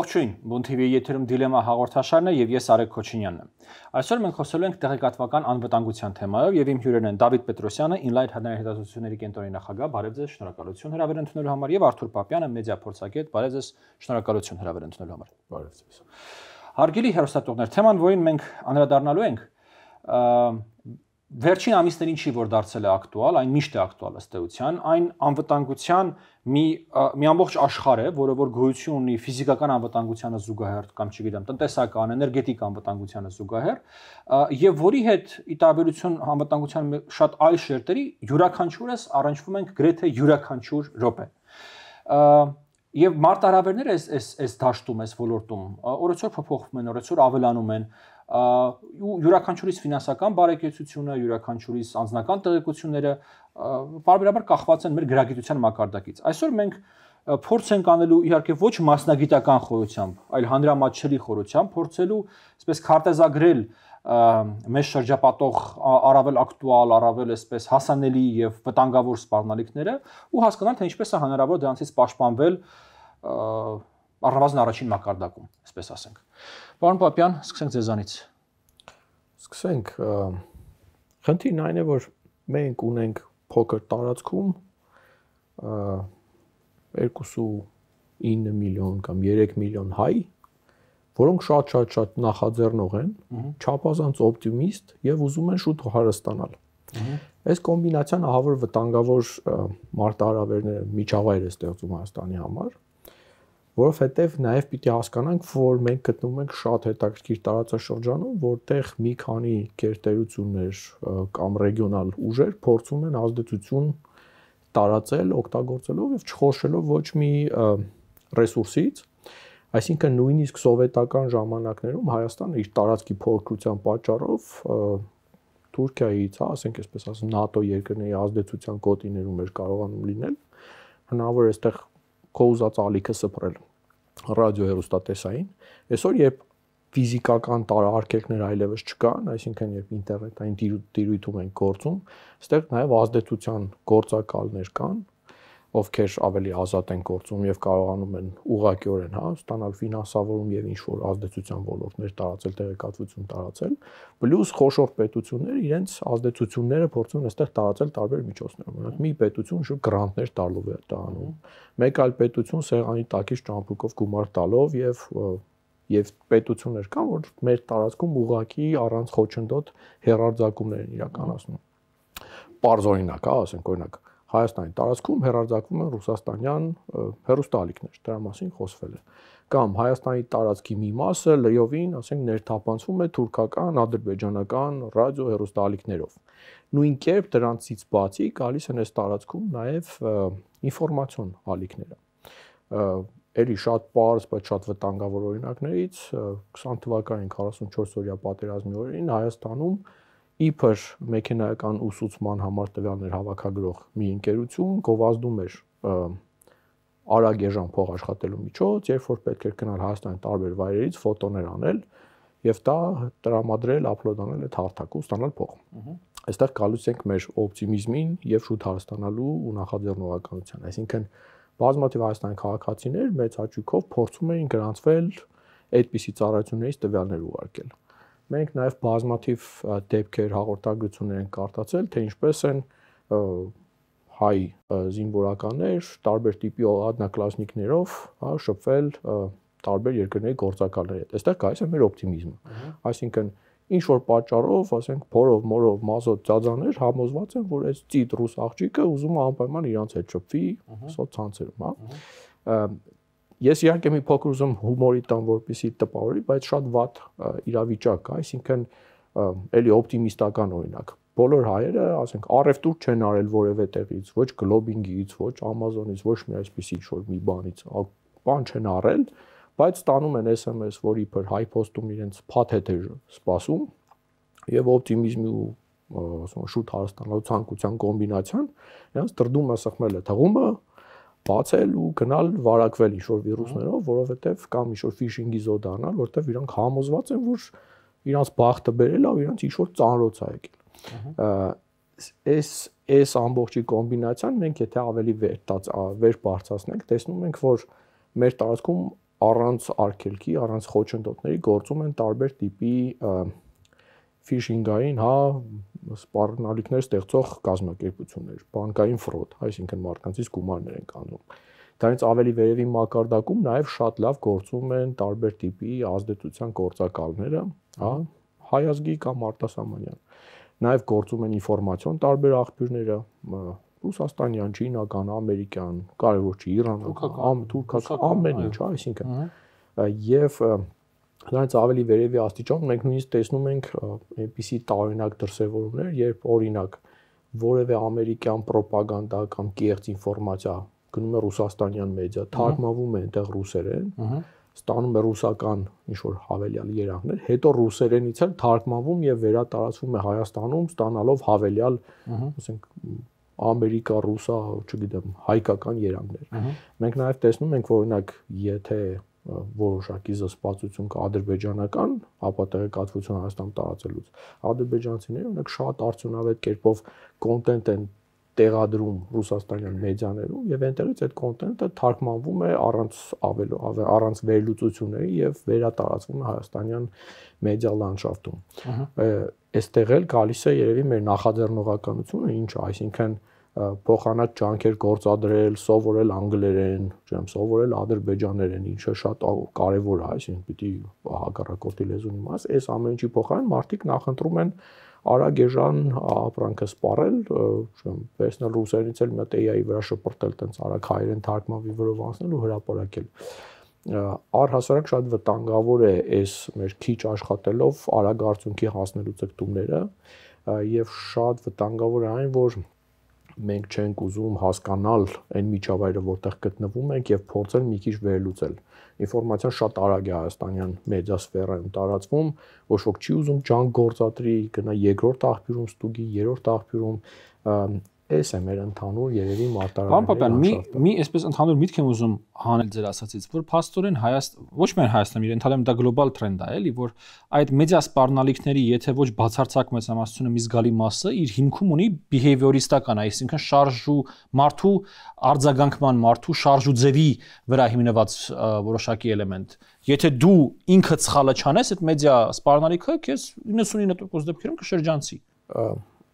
Ողջույն, Բուն TV-ի եթերում դիլեմա հաղորդաշարն է եւ ես Արեգ Քոչինյանն եմ։ Այսօր մենք խոսելու ենք տեղեկատվական անվտանգության թեմայով եւ իմ հյուրերն են Դավիթ Պետրոսյանը, Inlight հանրահետազոտությունների կենտրոնի նախագահ, բարև ձեզ, շնորհակալություն հրավեր ընդունելու համար եւ Արթուր Պապյանը, մեդիա փորձագետ, բարև ձեզ, շնորհակալություն հրավեր ընդունելու համար։ Բարև ձեզ։ Հարգելի հեռուստատողներ, թեման, որին մենք անդրադառնալու ենք, վերջին ամիսներին չի որ դարձել է ակտուալ, այն միշտ է ակտուալ ըստ էության, այն անվտանգության մի ամբողջ աշխարհ է, որը որ գոյություն ունի ֆիզիկական անվտանգությանը զուգահեռ կամ չգիտեմ, տնտեսական, էներգետիկ անվտանգությանը զուգահեռ, եւ որի հետ ի տարբերություն անվտանգության շատ այլ շերտերի յուրաքանչյուրս առնչվում ենք գրեթե յուրաքանչյուր րոպե։ Եվ մարտահրավերները այս դաշտում, այս ոլորտում օրեցօր փոփոխվում են, օրեցօր ավելանում են, յուրաքանչյուրիս ֆինանսական բարեկեցությունը, յուրաքանչյուրիս անձնական տեղեկությունները պարբերաբար կախված են մեր գրագիտության մակարդակից։ Այսօր մենք փորձ ենք անելու իհարկե ոչ մասնագիտական խորությամբ, այլ հանրամատչելի խորությամբ փորձելու այսպես քարտեզագրել մեզ շրջապատող առավել ակտուալ, առավել այսպես հասանելի եւ վտանգավոր սպառնալիքները ու հասկանալ, թե ինչպես է հնարավոր դրանցից պաշտպանվել առնվազն առաջին մակարդակում, այսպես ասենք։ Պարոն Պապյան, սկսենք ձեզանից։ Սկսենք, խնդիրն այն է, որ մենք ունենք փոքր տարածքում 2.9 միլիոն կամ 3 միլիոն հայ, որոնք շատ նախաձեռնող են, չափազանց օպտիմիստ եւ ուզում են շուտ հարստանալ։ Այս կոմբինացիան ահավոր վտանգավոր մարտահրավերներ միջավայր է ստեղծում Հայաստանի համար, որովհետև նաև պիտի հասկանանք, որ մենք գտնվում ենք շատ հետաքրքիր տարածաշրջանում, որտեղ մի քանի գերտերություններ կամ ռեգիոնալ ուժեր փորձում են ազդեցություն տարածել, օգտագործելով եւ չխորշելով ոչ մի ռեսուրսից, այսինքն նույնիսկ սովետական ժամանակներում Հայաստանը իր տարածքի փոքրության պատճառով Թուրքիայից, ասենք այսպես ասեմ, ՆԱՏՕ երկրների ազդեցության գոտիներում էր կարողանում լինել, հնարավոր է այստեղ քո ուզած ալիքը սփռել ռադիոհեռուստատեսային։ Այսօր երբ ֆիզիկական տարաարկելքներ այլևս չկան, այսինքն երբ ինտերնետային տիրույթում են գործում, այստեղ նաև ազդեցության գործակալներ կան, ովքեր ավելի ազատ են գործում եւ կարողանում են ուղղակիորեն ստանալ ֆինանսավորում եւ ինչ-որ ազդեցության ոլորտներ տարածել, տեղեկատվություն տարածել, պլյուս խոշոր պետությունները իրենց ազդեցությունները փորձում են այստեղ տարածել տարբեր միջոցներով։ Օրինակ մի պետություն շուտ գրանտներ տալով է դա անում, մեկ այլ պետություն սեղանի տակից ճամփորդով գումար տալով եւ պետություններ կան, որ մեր տարածքում ուղղակի առանց խոչընդոտ հեռարձակումներ են իրականացնում։ Պարզ օրինակ, ասենք օրինակ Հայաստանի տարածքում հեռարձակվում են ռուսաստանյան հեռուստաալիքներ, դրա մասին խոսվել է։ Կամ Հայաստանի տարածքի մի մասը լիովին, ասենք, ներթափանցվում է թուրքական, ադրբեջանական ռադիո հեռուստաալիքներով։ Նույն կերպ դրանցից բացի գալիս են այս տարածքում նաև ինֆորմացիոն ալիքները։ Էլի շատ պարզ, բայց շատ վտանգավոր օրինակներից 20 թվականին 44-օրյա պատերազմի օրերին Հայաստանում իբր մեքենայական ուսուցման համար տվյալներ հավաքագրող մի ընկերություն գովազդում էր արագ էժան փող աշխատելու միջոց, երբ որ պետք էր գնալ Հայաստանի տարբեր վայրերից ֆոտոներ անել եւ դա տրամադրել, ապլոդանել այդ հարթակը ու ստանալ փող։ Այստեղ գալուց ենք մեր օպտիմիզմին եւ շուտ հարստանալու ու նախաձեռնողականության, այսինքն բազմաթիվ Հայաստանի քաղաքացիներ մեծ հաճույքով փորձում էին գրանցվել այդպիսի ծառայություններից տվյալներ ուղարկել։ Մենք նաև բազմաթիվ դեպքեր հաղորդագրություններ ենք կարտացել, թե ինչպես են հայ զինվորականներ տարբեր տիպի одноклассникներով շփվել տարբեր երկրների գործակալների հետ։ Այստեղ գալիս է մեր օպտիմիզմը։ Այսինքն ինչ որ պատճառով, ասենք, փորով, մորով, մազով ծածաներ համոզված են, որ այս ծիտ ռուս աղջիկը ուզում է անպայման իրանց հետ շփվի սոցցանցերում, Ես իհարկե մի փոքր ուզում հումորի տամ, որպեսզի տպավորի, բայց շատ վատ իրավիճակ կա, այսինքն էլի օպտիմիստական օրինակ։ Բոլոր հայերը, ասենք, առևտուր չեն արել որևէ տեղից, ոչ գլոբինգից, ոչ Amazon-ից, ոչ մի այսպիսի ինչ-որ մի բանից, բան չեն առել, բայց ստանում են SMS, որ իբր հայ փոստում իրենց փաթեթ է սպասում, եւ օպտիմիզմի ու ասում շուտ հարստանալու ցանկության կոմբինացիան, իրենց դրդում է սխմել է թղումը, բացել ու գնալ վարակվել ինչ-որ վիրուսներով, որովհետև կամ ինչ-որ ֆիշինգի զոդ անալ, որովհետև իրանք համոզված են, որ իրանց բախտը բերել է ու իրանց ինչ-որ ծանրոց է եկել։ Այս ամբողջի կոմբինացիան մենք եթե ավելի վեր բարձրացնենք, տեսնում ենք, որ մեր տարածքում առանց արգելքի, առանց խոչընդոտների գործում են տարբեր տիպի phishing-ային, սպառնալիքներ ստեղծող կազմակերպություններ, բանկային ֆրոդ, այսինքն մարդկանցից գումարներ են կանում։ Դրանից ավելի վերևի մակարդակում նաև շատ լավ գործում են տարբեր տիպի ազդեցության գործակալները, հայ ազգի կամ արտասահմանյան։ Նաև գործում են ինֆորմացիոն տարբեր աղբյուրները, ռուսաստանյան, չինական, ամերիկյան, կարևոր չի, իրանական, թուրքական, ամեն ինչ, այսինքն։ Եվ դրանից ավելի վերևի աստիճան մենք նույնիսկ տեսնում ենք այնպիսի տարօրինակ դրսևորումներ, երբ օրինակ որևէ ամերիկյան ռոպագանդա կամ կեղծ ինֆորմացիա գնում է ռուսաստանյան մեդիա, թարգմանվում է այնտեղ ռուսերեն, ստանում է ռուսական ինչ-որ հավելյալ երանգներ, հետո ռուսերենից էլ թարգմանվում եւ վերատարածվում է Հայաստանում, ստանալով հավելյալ, ասենք, ամերիկա, ռուսա, չգիտեմ, հայկական երանգներ։ Մենք նաեւ տեսնում ենք, որ օրինակ, եթե որոշակի զսպվածություն կա ադրբեջանական, ապա տեղեկատվություն Հայաստան տարածելուց, ադրբեջանցիները օրինակ շատ արդյունավետ կերպով կոնտենտ են տեղադրում ռուսաստանյան մեդիաներում եւ այնտեղից այդ կոնտենտը թարգմանվում է առանց վերլուծությունների եւ վերատարածվում է հայաստանյան մեդիա լանդշաֆտում։ Այստեղ էլ գալիս է երևի մեր նախաձեռնողականությունը, ինչը, այսինքն փոխանակ ջանքեր գործադրել, սովորել անգլերեն, չեմ սովորել ադրբեջաներեն, ինչը շատ կարեւոր է, այսինքն պիտի հակառակորդի լեզուն իմաց, այս ամեն ինչի փոխարեն մարդիկ նախընտրում են արագ էժան ապրանքը սպառել, չեմ, վերցնել ռուսերենից էլ մի հատ AI-ի վրա շպրտել, տենց արագ հայերեն թարգմանվի վրով անցնել ու հրապարակել։ Առհասարակ շատ վտանգավոր է այս մեր քիչ աշխատելով արագ արդյունքի հասնելու ձգտումները եւ շատ վտանգավոր է այն, որ մենք չենք ուզում հասկանալ այն միջավայրը, որտեղ գտնվում ենք եւ փորձել մի քիչ վերլուծել։ Ինֆորմացիան շատ արագ է հայաստանյան մեդիա սֆերայում տարածվում, ոչ ոք չի ուզում ջանք գործադրի, գնա երկրորդ աղբյուրում ստուգի, երրորդ աղբյուրում, այս է մեր ընդհանուր երևի մարտահրավերների։ Պարոն Պապյան, մի այսպես ընդհանուր միտք եմ ուզում հանել ձեր ասածից, որ փաստորեն ոչ միայն Հայաստանում, ընդհանրապես դա գլոբալ տրենդ է, էլի, որ այդ մեդիա սպառնալիքների, եթե ոչ բացարձակ մեծամասնությունը մի զգալի մասը իր հիմքում ունի behavioristական, այսինքն շարժու մարդու արձագանքման, մարդու շարժու ձևի վրա հիմնված որոշակի էլեմենտ։ Եթե դու ինքդ սխալը չանես, այդ մեդիա սպառնալիքը քեզ 99% դեպքերում կշրջանցի։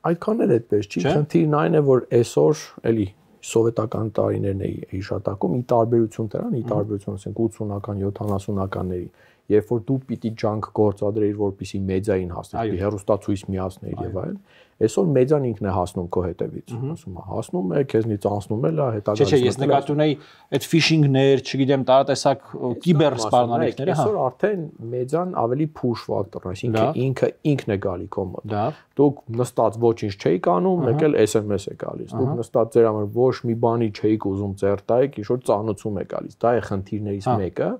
Այդքան էլ այդպես չի, խնդիրն այն է, որ այսօր էլի սովետական տարիներն էի հիշատակում, ի տարբերություն դրան, ի տարբերություն ասենք 80-ական, 70-ականների, երբ որ դու պիտի ջանք գործադրեիր, որպեսզի մեդիային հասնես, հեռուստացույց միացնեիր եւ այլն, այսօր մեդիան ինքն է հասնում քո հետևից, ասում է, հասնում է, քեզնից անցնում է, հետագայում։ Չէ, ես նկատի ունեի այդ ֆիշինգներ, չգիտեմ, տարատեսակ կիբեր սպառնալիքները, այսօր արդեն մեդիան ավելի push factor, այսինքն ինքն է գալի քո մոտ։ Դուք նստած ոչինչ չէիք անում, մեկ էլ SMS է գալիս։ Դուք նստած ձեր համար ոչ մի բանի չէիք ուզում ձեռ տայիք, ինչ որ ծանոթում է գալիս։ Դա է խնդիրներից մեկը,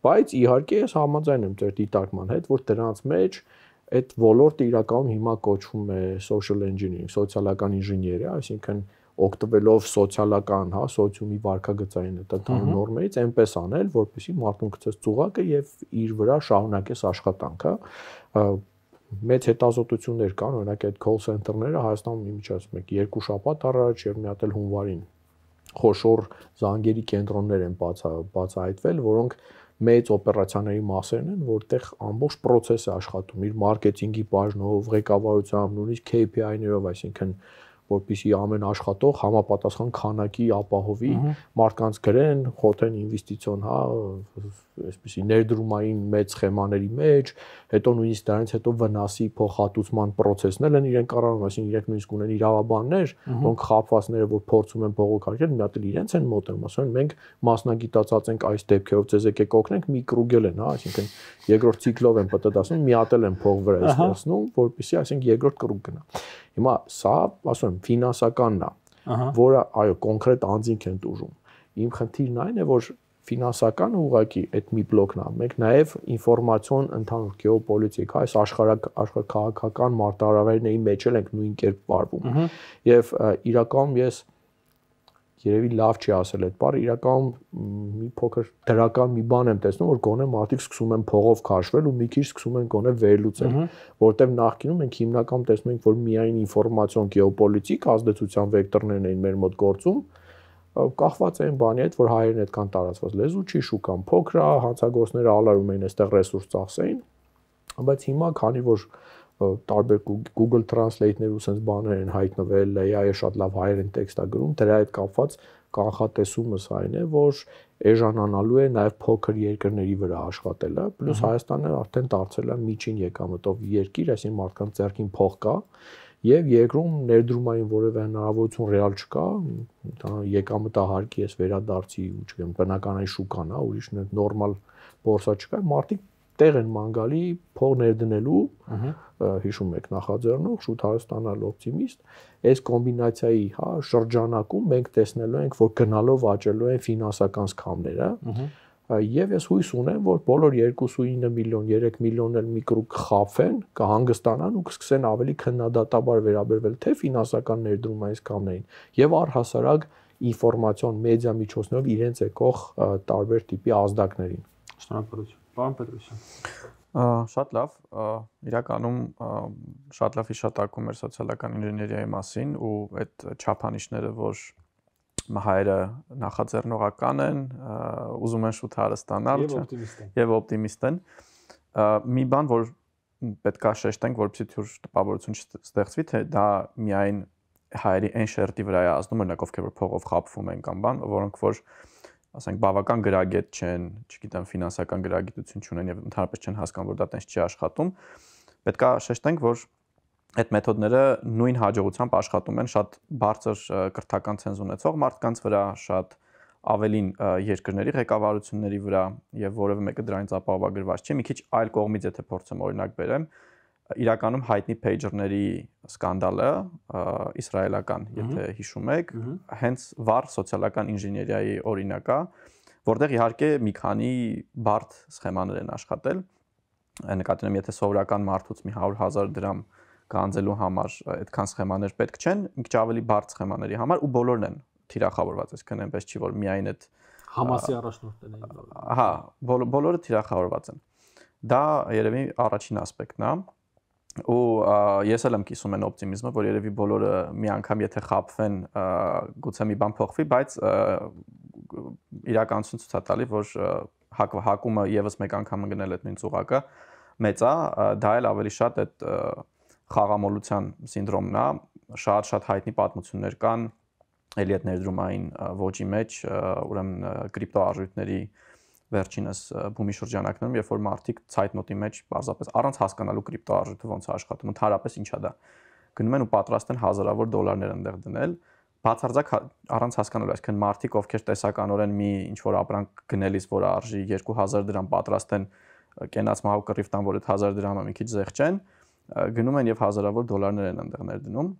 բայց իհարկե ես համաձայն եմ ձեր դիտարկման հետ, որ դրանց մեջ այդ ոլորտը իրականում հիմա կոչվում է social engineering, սոցիալական ինժեներիա, այսինքն օգտվելով սոցիալական, սոցիումի վարքագծային այդ նորմերից այնպես անել, որպեսզի մարդուն գցես ծուղակը եւ իր վրա շարունակես աշխատանքը։ Մեծ հետազոտություններ կան, օրինակ այդ call center-ները Հայաստանում իմիջիայլոց մեկ երկու շաբաթ առաջ եւ մի հատ էլ հունվարին խոշոր զանգերի կենտրոններ են բացահայտվել, որոնք մեծ օպերացիաների մասերն են, որտեղ ամբողջ process է աշխատում իր մարքեթինգի բաժնով, ղեկավարությամբ, նույնիսկ KPI-ներով, այսինքն որպեսզի ամեն աշխատող համապատասխան քանակի ապահովի, մարդկանց գրեն, խոթեն ինվեստիցիոն, այսպեսի ներդրումային մեծ սխեմաների մեջ, հետո նույնիսկ դրանից հետո վնասի փոխհատուցման process-ն են իրենք կառավարում, այսինքն իրենք նույնիսկ ունեն իրավաբաններ, որոնք խաբվածները, որ փորձում են բողոքարկել, մի հատ էլ իրենց են մոտենում, ասում են մենք մասնագիտացած ենք այս դեպքերով, ձեզ եկեք օգնենք, մի կրուգել են, այսինքն երկրորդ ցիկլով են պատտասում, մի հատ էլ են փող վրա ստացնում, որպեսզի այսինքն երկրորդ կրուգ գնա։ Հիմա սա, ասում եմ, ֆինանսականն է, որը այո, կոնկրետ անձինք են տուժում։ Իմ խնդիրն այն է, որ ֆինանսական ուղղակի այդ մի բլոկն է, մենք նաև ինֆորմացիոն ընդհանուր գեոպոլիտիկա, այս աշխարհաքաղաքական մարտահրավերների մեջ էլ ենք նույն կերպ վարվում։ Եվ իրականում ես երևի լավ չի ասել այդ բառը, իրականում մի փոքր դրական մի բան եմ տեսնում, որ գոնե մարդիկ սկսում են փողով քաշվել ու մի քիչ սկսում են գոնե վերլուծել, որտեղ նախկինում մենք հիմնականում տեսնում ենք, որ միայն ինֆորմացիոն գեոպոլիտիկ ազդեցության վեկտորներն էին մեր մոտ գործում, կախված են բանի հետ, որ հայերեն այդքան տարածված լեզու չի, շուկան փոքր է, հանցագործները ալարում էին այստեղ ռեսուրս ծախսեին, բայց հիմա քանի որ տարբեր Google Translate-ներ ու sense բաներ են հայտնվել, AI-ը շատ լավ հայերեն տեքստ է գրում, դրա հետ կապված կանխատեսումս այն է, որ էժանանալու է նաև փոքր երկրների վրա աշխատելը, պլյուս Հայաստանը արդեն դարձել է միջին եկամտով երկիր, այսինքն մարդկանց ձեռքին փող կա, եւ երկրում ներդրումային որևէ հնարավորություն ռեալ չկա, եկամտահարկի ես վերադարձի ու չգիտեմ բնականային շուկան է, ուրիշ նորմալ բորսա չկա, մարդիկ տեղ են ման գալի փող ներդնելու, հիշում եք նախաձեռնող շուտ հարստանալ օպտիմիստ, այս կոմբինացիայի, շրջանակում մենք տեսնելու ենք, որ գնալով աճելու են ֆինանսական սկամները, եւ ես հույս ունեմ, որ բոլոր 2.9 միլիոն, 3 միլիոն էլ միկրո կխափեն, կհանգստանան ու կսկսեն ավելի քննադատաբար վերաբերվել թե ֆինանսական ներդրումային սկամներին եւ առհասարակ ինֆորմացիոն մեդիա միջոցներով իրենց եկող տարբեր տիպի ազդակներին։ Շնորհակալություն։ Պարոն Պետրոսյան։ Շատ լավ, իրականում շատ լավ հիշատակում էր սոցիալական ինժեներիայի մասին ու այդ չափանիշները, որ հայերը նախաձեռնողական են, ուզում են շուտ հարստանալ եւ օպտիմիստ են։ Մի բան, որ պետք է շեշտենք, որպեսզի թյուր տպավորություն չստեղծվի, թե դա միայն հայերի այն շերտի վրա է ազդում, օրինակ ովքեր որ փողով խաբվում են կամ բան, որոնք որ ասենք բավական գրագետ չեն, չգիտեմ, ֆինանսական գրագիտություն չունեն եւ ընդհանրապես չեն հասկանում, որ դա տենց չի աշխատում։ Պետք է շեշտենք, որ այդ մեթոդները նույն հաջողությամբ աշխատում են շատ բարձր կրթական ցենզ ունեցող մարդկանց վրա, շատ ավելին երկրների ղեկավարությունների վրա եւ որևէ մեկը դրանից ապահովագրված չի։ Մի քիչ այլ կողմից եթե փորձեմ օրինակ բերեմ, իրականում հայտնի pager-ների սկանդալը իսրայելական, եթե հիշում եք, հենց վառ սոցիալական ինժեներիայի օրինակ է, որտեղ իհարկե մի քանի բարդ սխեմաներ են աշխատել։ Նկատի ունեմ, եթե սովորական մարդուց մի 100,000 դրամ գանձելու համար այդքան սխեմաներ պետք չեն, մի քիչ ավելի բարդ սխեմաների համար ու բոլորն են թիրախավորված, այսինքն այնպես չի որ միայն այդ Համասի առաջնորդներն են բոլորը։ Հա, բոլորը թիրախավորված են։ Դա երևի առաջին ասպեկտն է։ Ու ես էլ եմ կիսում այն օպտիմիզմը, որ երևի բոլորը մի անգամ եթե խաբվեն, գուցե մի բան փոխվի, բայց իրականություն ցույց է տալի, որ հակումը եւս մեկ անգամ գնել այդ նույն ծուղակը մեծ է, դա էլ ավելի շատ այդ խաղամոլության սինդրոմն է, շատ հայտնի պատմություններ կան էլի այդ ներդրումային ոճի մեջ, ուրեմն կրիպտո արժույթների վերջինս բումի շրջանակներում, երբ որ մարդիկ ցայտնոտի մեջ պարզապես առանց հասկանալու կրիպտո արժույթը ոնց է աշխատում, ընդհանրապես ինչա դա։ Գնում են ու պատրաստ են հազարավոր դոլարներ այնտեղ դնել, բացարձակ առանց հասկանալու, այսինքն մարդիկ, ովքեր տեսականորեն մի ինչ որ ապրանք գնելիս, որ արժի 2000 դրամ պատրաստ են կենաց մահու կռիվ տան, որ այդ 1000 դրամը մի քիչ զեղչեն, գնում են եւ հազարավոր դոլարներ են այնտեղ ներդնում։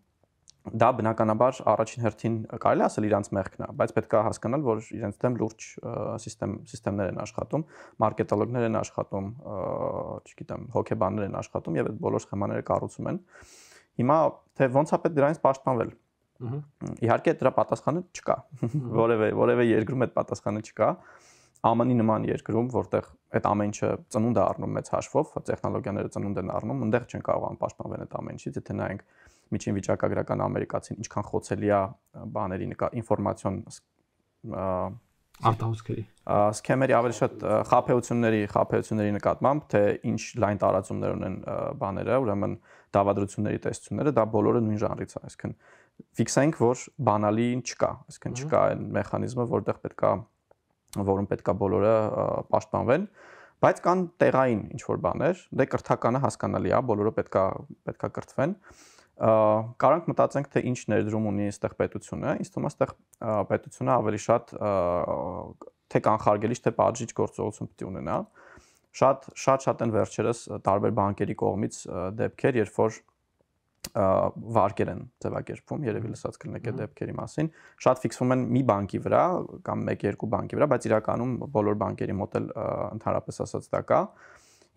Դա բնականաբար առաջին հերթին կարելի ասել իրանց մեղքն է, բայց պետք է հասկանալ, որ իրենց դեմ լուրջ սիստեմներ են աշխատում, մարքետոլոգներ են աշխատում, չգիտեմ, հոգեբաններ են աշխատում եւ այդ բոլոր սխեմաները կառուցում են։ Հիմա թե ոնց է պետք դրանից պաշտպանվել։ Իհարկե դրա պատասխանը չկա։ Որևէ երկրում այդ պատասխանը չկա։ ԱՄՆ-ի նման երկրում, որտեղ այդ ամեն ինչը ծնունդ է առնում մեծ հաշվով, տեխնոլոգիաները ծնունդ են առնում, այնտեղ չեն կարողանում պաշտպանվել այդ ամեն ինչից, եթե նայենք միջին վիճակագրական ամերիկացին ինչքան խոցելի է բաների ինֆորմացիոն արտահոսքերի սքեմերի ավելի շատ խաբեությունների նկատմամբ, թե ինչ լայն տարածումներ ունեն բաները, ուրեմն դավադրությունների տեսությունները, դա բոլորը նույն ժանրից է, այսինքն ֆիքսենք, որ բանալին չկա, այսինքն չկա այն մեխանիզմը, որում պետքա բոլորը պաշտպանվեն, բայց կան տեղային ինչ որ բաներ, դե կրթականը հասկանալի է, բոլորը պետքա կրթվեն։ Կարանք մտածենք, թե ինչ ներդրում ունի այստեղ պետությունը, ինձ թվում է այստեղ պետությունը ավելի շատ թե կանխարգելիչ, թե պատժիչ գործողություն պետք է ունենա։ Շատ են վերջերս տարբեր բանկերի կողմից դեպքեր, երբ որ վարկեր են ձևակերպվում, երևի լսած կլինեք այդ դեպքերի մասին, շատ ֆիքսվում են մի բանկի վրա կամ 1-2 բանկի վրա, բայց իրականում բոլոր բանկերի մոտ էլ ընդհանրապես ասած դա կա։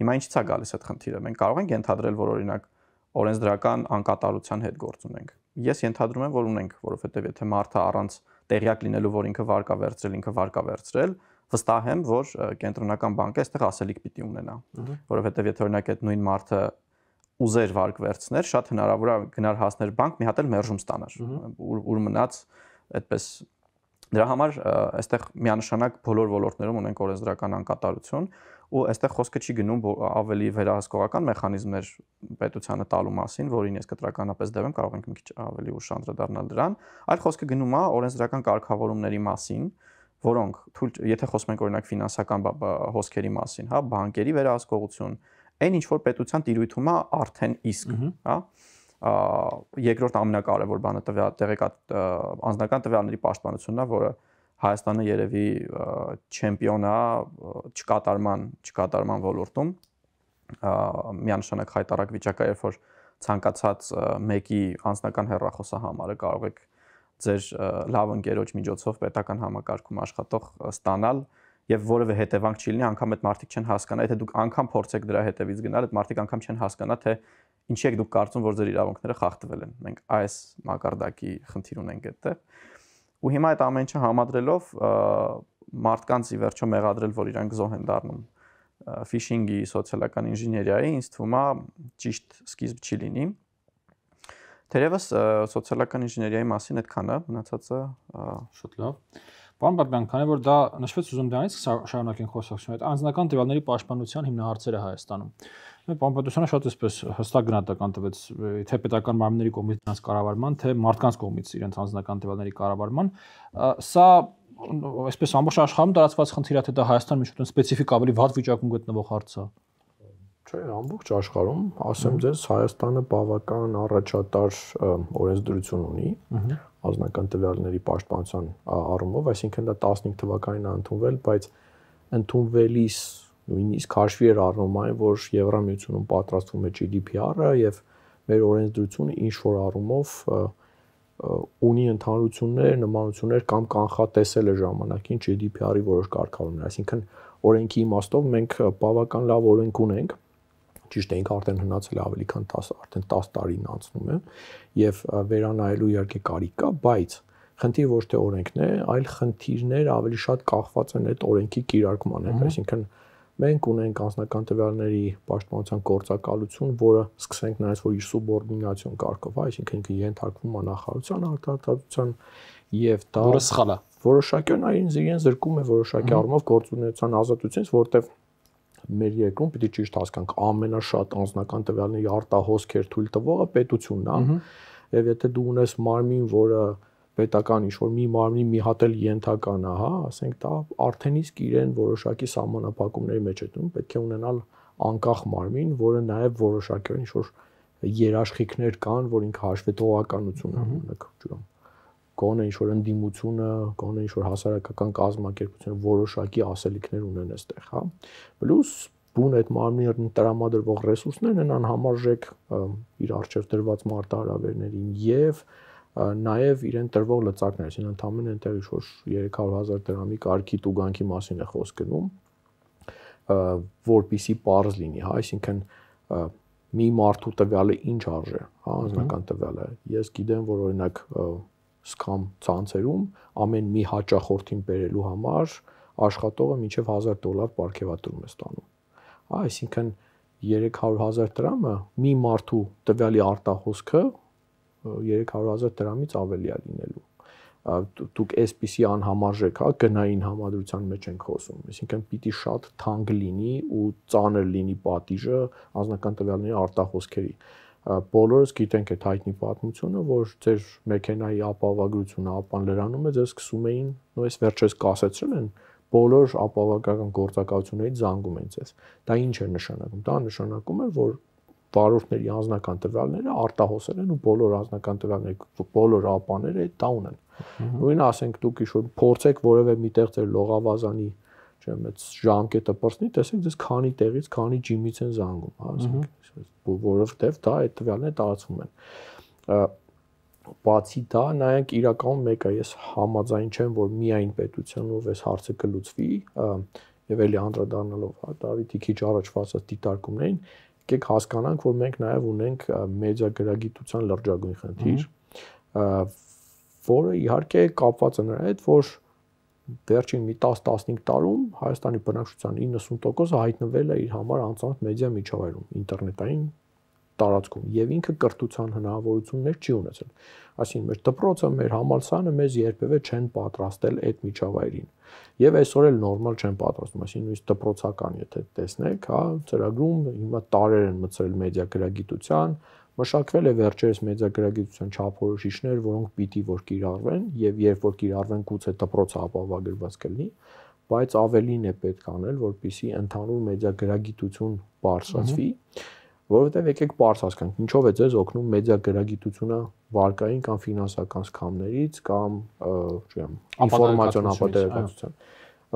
Հիմա ինչից է գալիս այդ խնդիրը։ Մենք կարող ենք ենթադրել, որ օրինակ օրենսդրական անկատարության հետ գործ ունենք։ Ես ենթադրում եմ, որ ունենք, որովհետև եթե մարդը առանց տեղյակ լինելու, որ ինքը վարկա վերցրել, վստահ եմ, որ կենտրոնական բանկը այստեղ ասելիք պիտի ունենա, որովհետև եթե օրինակ այդ նույն մարդը ուզեր վարկ վերցներ, շատ հնարավոր է գնար հասներ բանկ, մի հատ էլ մերժում ստանար, ուր մնաց այդպես Դրա համար այստեղ միանշանակ բոլոր ոլորտներում ունենք օրենսդրական անկատարություն ու այստեղ խոսքը չի գնում ավելի վերահսկողական մեխանիզմներ պետությանը տալու մասին, որին ես կտրականապես դեմ եմ, կարող ենք մի քիչ ավելի ուշ անդրադառնալ դրան, այլ խոսքը գնում է օրենսդրական կարգավորումների մասին, որոնք եթե խոսում ենք օրինակ ֆինանսական հոսքերի մասին, հա, բանկերի վերահսկողություն, այն ինչ որ պետության տիրույթում է արդեն իսկ, հա, երկրորդ ամենակարևոր բանը անձնական տվյալների պաշտպանությունն է, որը Հայաստանը երևի չեմպիոն է չկատարման ոլորտում, միանշանակ խայտառակ վիճակ է, երբ որ ցանկացած մեկի անձնական հեռախոսահամարը կարող եք ձեր լավ ընկերոջ միջոցով պետական համակարգում աշխատող ստանալ եւ որևէ հետևանք չի լինի, անգամ այդ մարդիկ չեն հասկանա, եթե դուք անգամ փորձեք դրա հետևից գնալ, այդ մարդիկ անգամ չեն հասկանա, թե ինչի եք դուք կարծում, որ ձեր իրավունքները խախտվել են։ Մենք այս մակարդակի խնդիր ունենք այդտեղ։ Ու հիմա այդ ամեն ինչը համադրելով մարդկանց ի վերջո մեղադրել, որ իրանք զոհ են դառնում ֆիշինգի, սոցիալական ինժեներիայի, ինձ թվում է ճիշտ սկիզբ չի լինի։ Թերևս սոցիալական ինժեներիայի մասին այդքանը, մնացածը շատ լավ։ Պարոն Բաբյան, քանի որ դա նշվեց, ուզում դրանից շարունակենք խոսակցությունը, այդ անձնական տվյալների պաշտպանության հիմնահարցերը Հայաստանում։ Պարոն Պետրոսյանը շատ էսպես հստակ գնահատական տվեց թե պետական մարմինների կողմից նրանց կառավարման, թե մարդկանց կողմից իրենց անձնական տվյալների կառավարման։ Սա այսպես ամբողջ աշխարհում տարածված խնդիր է, թե դա Հայաստանում ինչ-որ սպეციფიկ ավելի վատ վիճակում գտնվող հարց է։ Չէ, ամբողջ աշխարհում, ասեմ ձեզ, Հայաստանը բավական առաջատար օրենսդրություն ունի անձնական տվյալների պաշտպանության առումով, այսինքն դա 15 թվականին է ընդունվել, բայց ընդունվելիս նույնիսկ հաշվի էր առնում այն, որ Եվրամիությունում պատրաստվում է GDPR-ը եւ մեր օրենսդրությունը ինչ որ առումով ունի ընդհանրություններ, նմանություններ կամ կանխատեսել է ժամանակին GDPR-ի որոշ կարգավորումներ, այսինքն օրենքի իմաստով մենք բավական լավ օրենք ունենք, ճիշտ է, ինքը արդեն հնացել է ավելի քան 10 տարին անցնում է եւ վերանայելու իհարկե կարիք կա, բայց խնդիրը ոչ թե օրենքն է, այլ խնդիրներ ավելի շատ կախված են այդ օրենքի կիրարկման հետ, այսինքն մենք ունենք անձնական տվյալների պաշտպանության գործակալություն, որը սկսենք նայած, որ իր սուբորդինացիոն կարգով, այսինքն ինքը ենթարկվում է նախարարության արտադրության եւ դա որը սխալ է։ Որոշակի իրեն զրկում է որոշակի առումով գործունեության ազատությունից, որտեղ մեր երկրում պիտի ճիշտ հասկանանք ամենաշատ անձնական տվյալների արտահոսքեր թույլ տվողը պետությունն է եւ եթե դու ունես մարմին, որը պետական ինչ-որ մի մարմնի մի հատ էլ ենթական է, հա, ասենք դա արդեն իսկ իրեն որոշակի սահմանափակումների մեջ է դնում, պետք է ունենալ անկախ մարմին, որը նաեւ որոշակի ինչ-որ երաշխիքներ կան, որ ինքը հաշվետվողականություն է, օրինակ, ջուրում գոնե ինչ-որ ընդդիմությունը, գոնե ինչ-որ հասարակական կազմակերպությունը որոշակի ասելիքներ ունեն այստեղ, հա։ Պլյուս բուն այդ մարմնին տրամադրվող ռեսուրսներն են անհամարժեք իր արժեվ դրված մարտահրավերներին եւ նաեւ իրեն տրվող լծակներ, այսինքն ընդամենը այնտեղ ինչ-որ 300,000 դրամի կարգի տուգանքի մասին է խոսք գնում, որպիսի պարզ լինի, հա, այսինքն մի մարդու տվյալը ինչ արժե, հա, անձնական տվյալը։ Ես գիտեմ, որ օրինակ սկամ ցանցերում ամեն մի հաճախորդին բերելու համար աշխատողը մինչև $1,000 պարգևատրում է ստանում։ Այսինքն 300,000 դրամը մի մարդու տվյալի արտահոսքը 300,000 դրամից ավելի է լինելու։ Դուք այսպիսի անհամարժեք, հա, գնային համադրության մեջ ենք խոսում, այսինքն պիտի շատ թանկ լինի ու ծանր լինի պատիժը անձնական տվյալների արտահոսքերի։ Բոլորս գիտենք այդ հայտնի պատմությունը, որ ձեր մեքենայի ապահովագրությունը ապան լրանում է, ձեզ սկսում էին, նույնիսկ վերջերս կասեցրել են, բոլոր ապահովագրական գործակալություններից զանգում են ձեզ։ Դա ինչ է նշանակում։ Դա նշանակում է, որ վարորդների անձնական տվյալները արտահոսել են ու բոլոր անձնական տվյալները, բոլոր ապաները դա ունեն։ Նույնը ասենք դուք ինչ-որ փորձեք որևէ միտեղ ձեր լողավազանի, չեմ, այդ ժամկետը պրծնի, տեսեք ձեզ քանի տեղից, քանի ջիմից են զանգում, հա, ասենք, որովհետև դա այդ տվյալները տարածվում են։ Բացի դա, նայենք իրականում մեկը, ես համաձայն չեմ, որ միայն պետությունով այս հարցը կլուծվի, եւ էլի անդրադառնալով, հա, Դավիթի քիչ առաջ ասած դիտարկումներին, եկեք հասկանանք, որ մենք նաեւ ունենք մեդիագրագիտության լրջագույն խնդիր, որը իհարկե կապված է նրա հետ, որ վերջին մի 10-15 տարում Հայաստանի բնակչության 90% հայտնվել է իր համար անծանոթ մեդիա միջավայրում, ինտերնետային տարածքում եւ ինքը կրթության հնարավորություններ չի ունեցել։ Այսինքն մեր դպրոցը, մեր համալսարանը մեզ երբևէ չեն պատրաստել այդ միջավայրին։ Եվ այսօր էլ նորմալ չեն պատրաստում, այսինքն նույնիսկ դպրոցական, եթե տեսնեք, հա, ծրագրում հիմա տարեր են մտցրել մեդիա գրագիտության, մշակվել է վերջերս մեդիա գրագիտության չափորոշիչներ, որոնք պիտի որ կիրառվեն եւ երբ որ կիրառվեն գուցե դպրոցը ապահովագրված կլինի, բայց ավելին է պետք անել, որպեսզի ընդհանուր մեդիա գրագիտություն բարձրացվի, որովհետեւ եկեք բարձ հասկանանք, ինչով է ձեզ օգնում մեդիա գրագիտությունը վարկային կամ ֆինանսական սքամներից կամ, չգիտեմ, ինֆորմացիոն ապատերեկացության։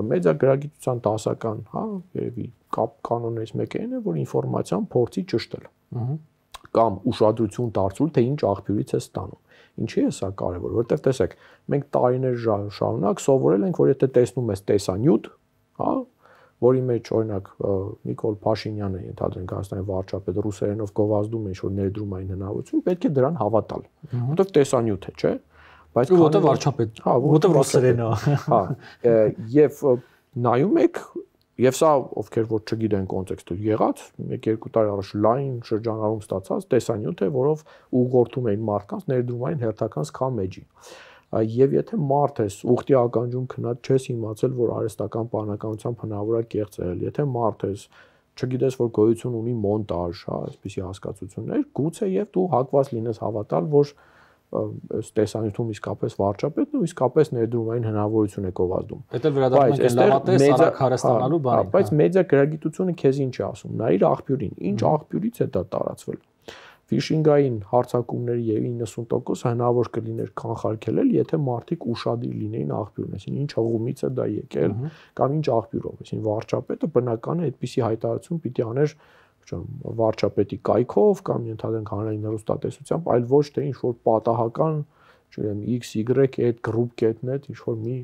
Մեդիա գրագիտության դասական, հա, երևի կանոններից մեկը այն է, որ ինֆորմացիան փորձի ճշտել։ Կամ ուշադրություն դարձնել, թե ինչ աղբյուրից է ստանում։ Ինչի է սա կարևոր, որովհետև տեսեք, մենք տարիներ շարունակ սովորել ենք, որ եթե տեսնում ես տեսանյութ, հա, որի մեջ օրինակ Նիկոլ Փաշինյանը ենթադրենք Հայաստանի վարչապետ ռուսերենով գովազդում է ինչ-որ ներդրումային հնարավորություն, պետք է դրան հավատալ, որովհետև տեսանյութ է, չէ՞։ Բայց որտեղ վարչապետ, հա, որտեղ ռուսերեն է։ Հա, եւ նայում եք Եվ սա ովքեր որ չգիտեն կոնտեքստը եղած, 1-2 տարի առաջ լայն շրջանառում ստացած տեսանյութ է, որով ուղղորդում էին մարդկանց ներդրումային հերթական սքամ էջի։ Եվ եթե մարդ ես ուխտի ականջում քնած չես իմացել, որ արհեստական պանականությամբ հնարավոր է կեղծել, եթե մարդ ես չգիտես որ գոյություն ունի մոնտաժ, հա, այսպիսի հասկացություններ, գուցե եւ դու հակված լինես հավատալ, որ տեսանյութում իսկապես վարչապետն ու իսկապես ներդրումային հնարավորություն է գովազդում։ Դա վերադառնում ենք լավատես արագ հարստանալու բանին։ Բայց մեդիա գրագիտությունը քեզ ինչ է ասում։ Նայիր աղբյուրին, ինչ աղբյուրից է դա տարածվել։ Ֆիշինգային հարձակումների եւ 90% հնարավոր կլիներ կանխարգելել, եթե մարդիկ ուշադիր լինեին աղբյուրին, այսինքն ինչ հղումից է դա եկել կամ ինչ աղբյուրով, այսինքն վարչապետը բնական է այդպիսի հայտարարություն պիտի աներ վարչապետի կայքով կամ ենթադրենք հանրային հեռուստատեսությամբ, այլ ոչ թե ինչ-որ պատահական, չգիտեմ, XY group.net ինչ-որ մի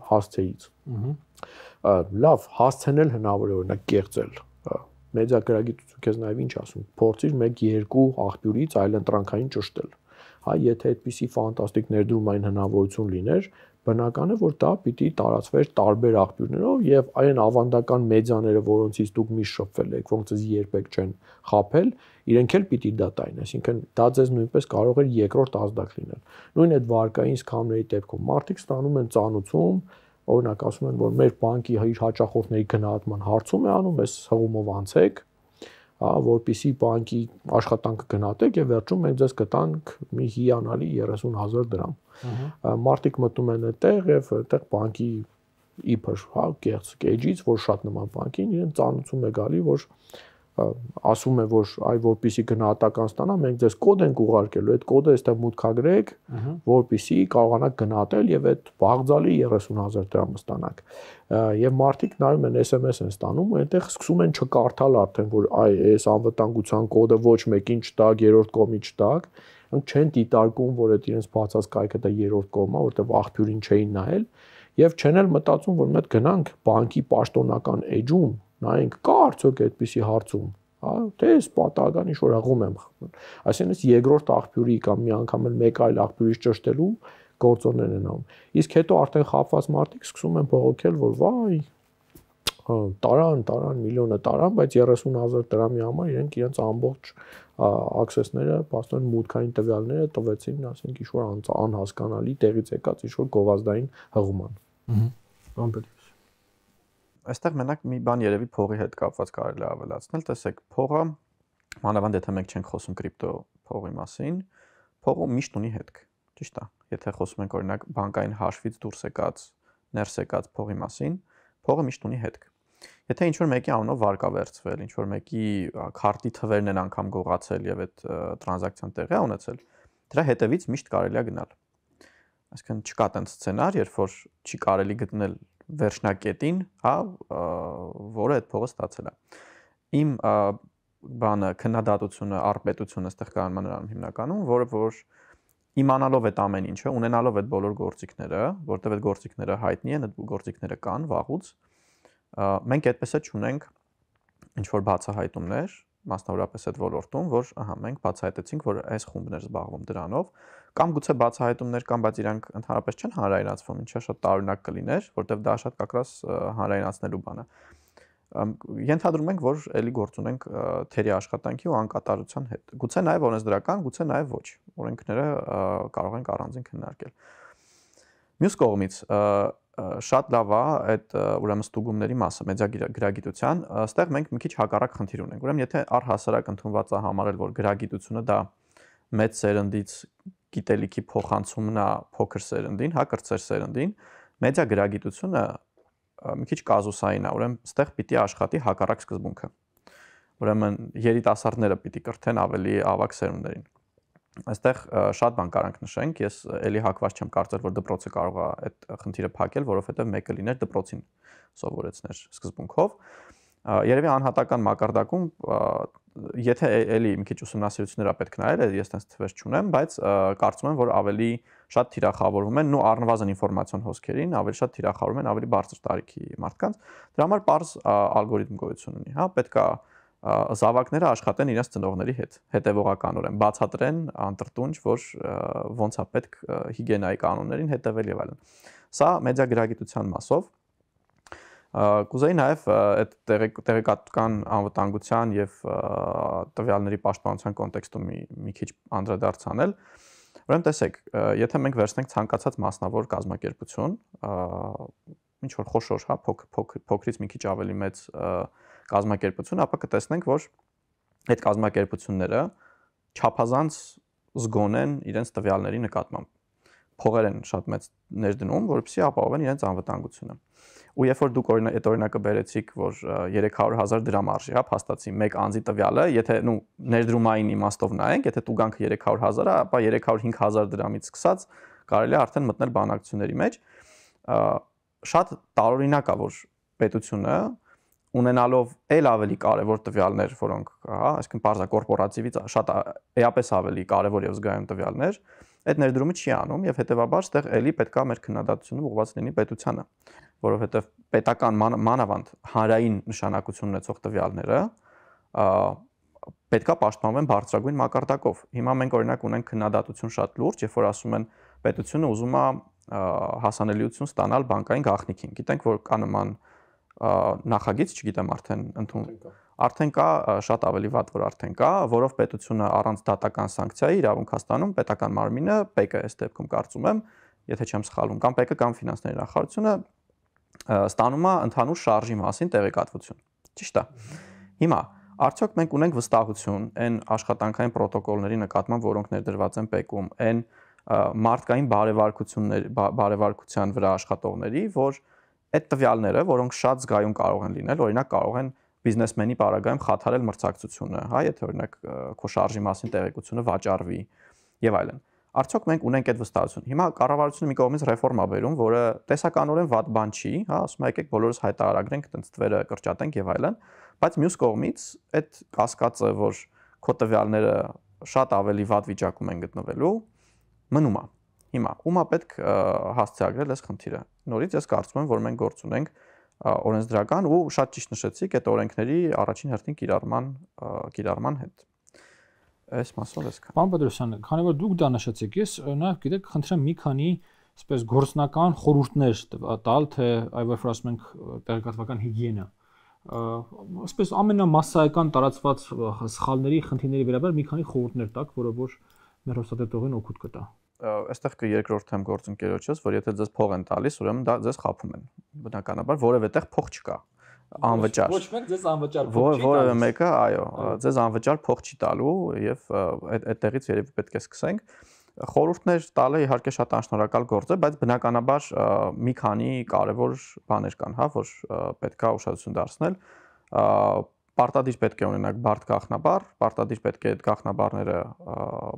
հասցեից։ Լավ, հասցնել հնարավոր է օրինակ կեղծել։ Մեդիա գրագիտություն քեզ նաև ինչ ասում, փորձիր 1-2 աղբյուրից այլընտրանքային ճշտել։ Հա, եթե այդպիսի ֆանտաստիկ ներդրումային հնարավորություն լիներ, բնական է, որ դա պիտի տարածվեր տարբեր աղբյուրներով եւ այն ավանդական մեդիաները, որոնցից դուք միշտ շփվել եք, որոնց ձեզ երբեք չեն խաբել, իրենք էլ պիտի դա տային, այսինքն դա ձեզ նույնպես կարող է երկրորդ ազդակ լինել։ Նույն այդ վարկային սքամների դեպքում մարդիկ ստանում են ծանուցում, օրինակ ասում են, որ մեր բանկի իր հաճախորդների գնահատման հարցում է անում, այս հղումով անցեք, որպեսի բանկի աշխատանքը գնահատեք եւ վերջում մենք ձեզ կտանք մի հիանալի 30,000 դրամ։ Մարդիկ մտնում են այդտեղ եւ այդտեղ բանկի իբր, հա, կեղծ էջից, որ շատ նման բանկին իրեն ծանուցում է գալի, որ ասում է, որ այ որպեսի գնահատական ստանա, մենք ձեզ կոդ ենք ուղարկելու, այդ կոդը այստեղ մուտքագրեք, որպեսի կարողանաք գնահատել եւ այդ բաղձալի 30,000 դրամը ստանաք։ Եվ մարդիկ նայում են SMS են ստանում, ու այնտեղ սկսում են չկարդալ արդեն, որ այ այս անվտանգության կոդը ոչ մեկին չտակ, երրորդ կողմի չտակ, չեն դիտարկում, որ այդ իրենց բացած կայքը դա երրորդ կողմն է, որտեղ աղբյուրին չէին նայել, եւ չեն էլ մտածում, որ մենք գնանք բանկի պաշտոնական էջում նայենք կա արդյոք այդպիսի հարցում, հա, թե ես պատահական ինչ-որ հղում եմ խմել։ Այսինքն երկրորդ աղբյուրի կամ մի անգամ էլ մեկ այլ աղբյուրից ճշտելու գործոններ են անում։ Իսկ հետո արդեն խաբված մարդիկ սկսում են բողոքել, որ վայ, տարան, միլիոնը տարան, բայց 30,000 դրամի համար իրենք իրենց ամբողջ աքսեսները, պաստորեն մուտքային տվյալները տվեցին, ասենք ինչ-որ անհասկանալի տեղից եկած ինչ-որ գովազդային հղուման։ Այստեղ մենակ մի բան երևի փողի հետ կապված կարելի է ավելացնել, տեսեք, փողը, մանավանդ եթե մենք չենք խոսում կրիպտո փողի մասին, փողը միշտ ունի հետք, ճիշտ է։ Եթե խոսում ենք օրինակ բանկային հաշվից դուրս եկած, ներս եկած փողի մասին, փողը միշտ ունի հետք։ Եթե ինչ-որ մեկի անունով վարկ է վերցվել, ինչ-որ մեկի քարտի թվերն են անգամ գողացել եւ այդ տրանզակցիան տեղի է ունեցել, դրա հետևից միշտ կարելի է գնալ։ Այսինքն չկա տենց սցենար, երբ որ չի կարելի գտնել վերջնակետին, հա, որը այդ փողը ստացել է։ Իմ բանը քննադատությունը, առպետությունը այստեղ կանոնը նրան հիմնականում, որը որ իմանալով այդ ամեն ինչը, ունենալով այդ բոլոր գործիքները, որտեղ այդ գործիքները հայտնի են, այդ գործիքները կան վաղուց, մենք այդպես է չունենք ինչ որ բացահայտումներ, մասնավորապես այդ ոլորտում, որ ահա մենք բացահայտեցինք, որ այս խումբն էր զբաղվում դրանով, կամ գուցե բացահայտումներ կան, բայց իրանք ընդհանրապես չեն հանրայնացվում, ինչը շատ տարօրինակ կլիներ, որտեղ դա շատ կակրաս հանրայնացնելու բան է։ Ենթադրում ենք, որ էլի գործ ունենք թերի աշխատանքի ու անկատարության հետ։ Գուցե նաև օրենսդրական, գուցե նաև ոչ։ Օրենքները կարող ենք առանձին քննարկել։ Մյուս կողմից շատ լավ է այդ ուրեմն ստուգումների մասը մեդիա գրագիտության, այստեղ մենք մի քիչ հակառակ խնդիր ունենք։ Ուրեմն եթե առհասարակ ընդունված է համարել, որ գրագիտությունը դա մեծ սերնդից գիտելիքի փոխանցումն է փոքր սերնդին, հա, կրտսեր սերնդին, մեդիա գրագիտությունը մի քիչ կազուսային է, ուրեմն այստեղ պիտի աշխատի հակառակ սկզբունքը։ Ուրեմն երիտասարդները պիտի կրթեն ավելի ավագ սերունդներին։ Այստեղ շատ բան կարանք նշենք, ես էլի հակված չեմ կարծել, որ դպրոցը կարող է այդ խնդիրը փակել, որովհետև մեկը լիներ դպրոցին սովորեցներ սկզբունքով։ Երևի անհատական մակարդակում եթե էլի մի քիչ ուսումնասիրություններ է պետք նայել, ես տես թվեր չունեմ, բայց կարծում եմ, որ ավելի շատ թիրախավորվում են ու առնվազն ինֆորմացիոն հոսքերին, ավելի շատ թիրախավորվում են ավելի բարձր տարիքի մարդկանց։ Դրա համար պարզ ալգորիթմ գոյություն ունի, հա, պետք է զավակները աշխատեն իրենց ծնողների հետ, հետևողականորեն, բացատրեն անտրտունջ, որ ոնց է պետք հիգիենայի կանոններին հետևել եւ այլն։ Սա մեդիա գրագիտության մասով կուզեի նաև այդ տեղեկատվական անվտանգության եւ տվյալների պաշտպանության կոնտեքստում մի քիչ անդրադարձ անել։ Ուրեմն տեսեք, եթե մենք վերցնենք ցանկացած մասնավոր կազմակերպություն, ինչ որ խոշոր, հա, փոքրից մի քիչ ավելի մեծ կազմակերպություն, ապա կտեսնենք, որ այդ կազմակերպությունները չափազանց զգոն են իրենց տվյալների նկատմամբ։ Փողեր են շատ մեծ ներդնում, որովհետեւ ապահովեն իրենց անվտանգությունը։ Ու երբ որ դուք այդ օրինակը բերեցիք, որ 300,000 դրամ արժի, հա, փաստացի մեկ անձի տվյալը, եթե ներդրումային իմաստով նայենք, եթե տուգանքը 300,000 է, ապա 305,000 դրամից սկսած կարելի է արդեն մտնել բանակցությունների մեջ։ Շատ տարօրինակ է, որ պետությունը ունենալով ել ավելի կարևոր տվյալներ, որոնք, հա, այսինքն բարձր կորպորատիվից շատ էապես ավելի կարևոր եւ զգայուն տվյալներ, այդ ներդրումը չի անում եւ հետեւաբար այդտեղ էլի պետքա մեր քննադատությունը ուղղված լինի պետությանը, որովհետեւ պետական մանավանդ հանրային նշանակություն ունեցող տվյալները պետքա պաշտպանվեն բարձրագույն մակարդակով։ Հիմա մենք օրինակ ունենք քննադատություն շատ լուրջ, երբ որ ասում են պետությունը ուզում է հասանելիություն ստանալ բանկային գաղտնիքին։ Գիտենք, որ կա նման նախագիծ, չգիտեմ արդեն կա շատ ավելի վատ, որ արդեն կա, որով պետությունը առանց դատական սանկցիայի իրավունք է ստանում պետական մարմինը, ՊԵԿ-ը այս դեպքում կարծում եմ, եթե չեմ սխալվում, կամ ՊԵԿ-ը կամ ֆինանսների նախարարությունը ստանում է ընդհանուր շարժի մասին տեղեկատվություն։ Ճիշտ է։ Հիմա արդյոք մենք ունենք վստահություն այն աշխատանքային պրոտոկոլների նկատմամբ, որոնք ներդրված են ՊԵԿ-ում, այն մարդկային բարևարքության վրա աշխատողների, որ այդ տվյալները, որոնք շատ զգայուն կարող են լինել, օրինակ կարող են բիզնեսմենի պարագայում խաթարել մրցակցությունը, հա, եթե օրինակ քո շարժի մասին տեղեկությունը վաճառվի եւ այլն։ Արդյոք մենք ունենք այդ վստահություն։ Հիմա կառավարությունը մի կողմից ռեֆորմա բերում, որը տեսականորեն վատ բան չի, հա, ասում է եկեք բոլորս հայտարարենք, այտենց թվերը կրճատենք եւ այլն, բայց մյուս կողմից այդ կասկածը, որ քո տվյալները շատ ավելի վատ վիճակում են գտնվելու, մնում է։ Հիմա ում է պետք հասցեագրել այս խնդիրը։ Նորից ես կարծում եմ, որ մենք գործ ունենք օրենսդրական ու շատ ճիշտ նշեցիք այդ օրենքների առաջին հերթին կիրառման հետ։ Այս մասով էս կա։ Պարոն Պետրոսյան, քանի որ դուք դա նշեցիք, ես նաև գիտեք, խնդրեմ մի քանի այսպես գործնական խորհուրդներ տալ, թե այ որ ասում ենք տեղեկատվական հիգիենա։ Այսպես ամենամասսայական տարածված սխալների, խնդիրների վերաբերյալ մի քանի խորհուրդներ տաք, որը որ մեր հոստատետողին օգուտ կտա։ Այստեղ կերկրորդեմ գործընկերոջս, որ եթե ձեզ փող են տալիս, ուրեմն դա ձեզ խաբում են։ Բնականաբար որևէ տեղ փող չկա, անվճար։ Ոչ մեկ ձեզ անվճար փող չի տալիս։ Որևէ մեկը, այո, ձեզ անվճար փող չի տալու եւ այդտեղից երևի պետք է սկսենք։ Խորհուրդներ տալը իհարկե շատ անշնորհակալ գործ է, բայց բնականաբար մի քանի կարևոր բաներ կան, հա, որ պետք է ուշադրություն դարձնել։ Պարտադիր պետք է ունենաք բարդ գաղտնաբար, պարտադիր պետք է այդ գաղտնաբարները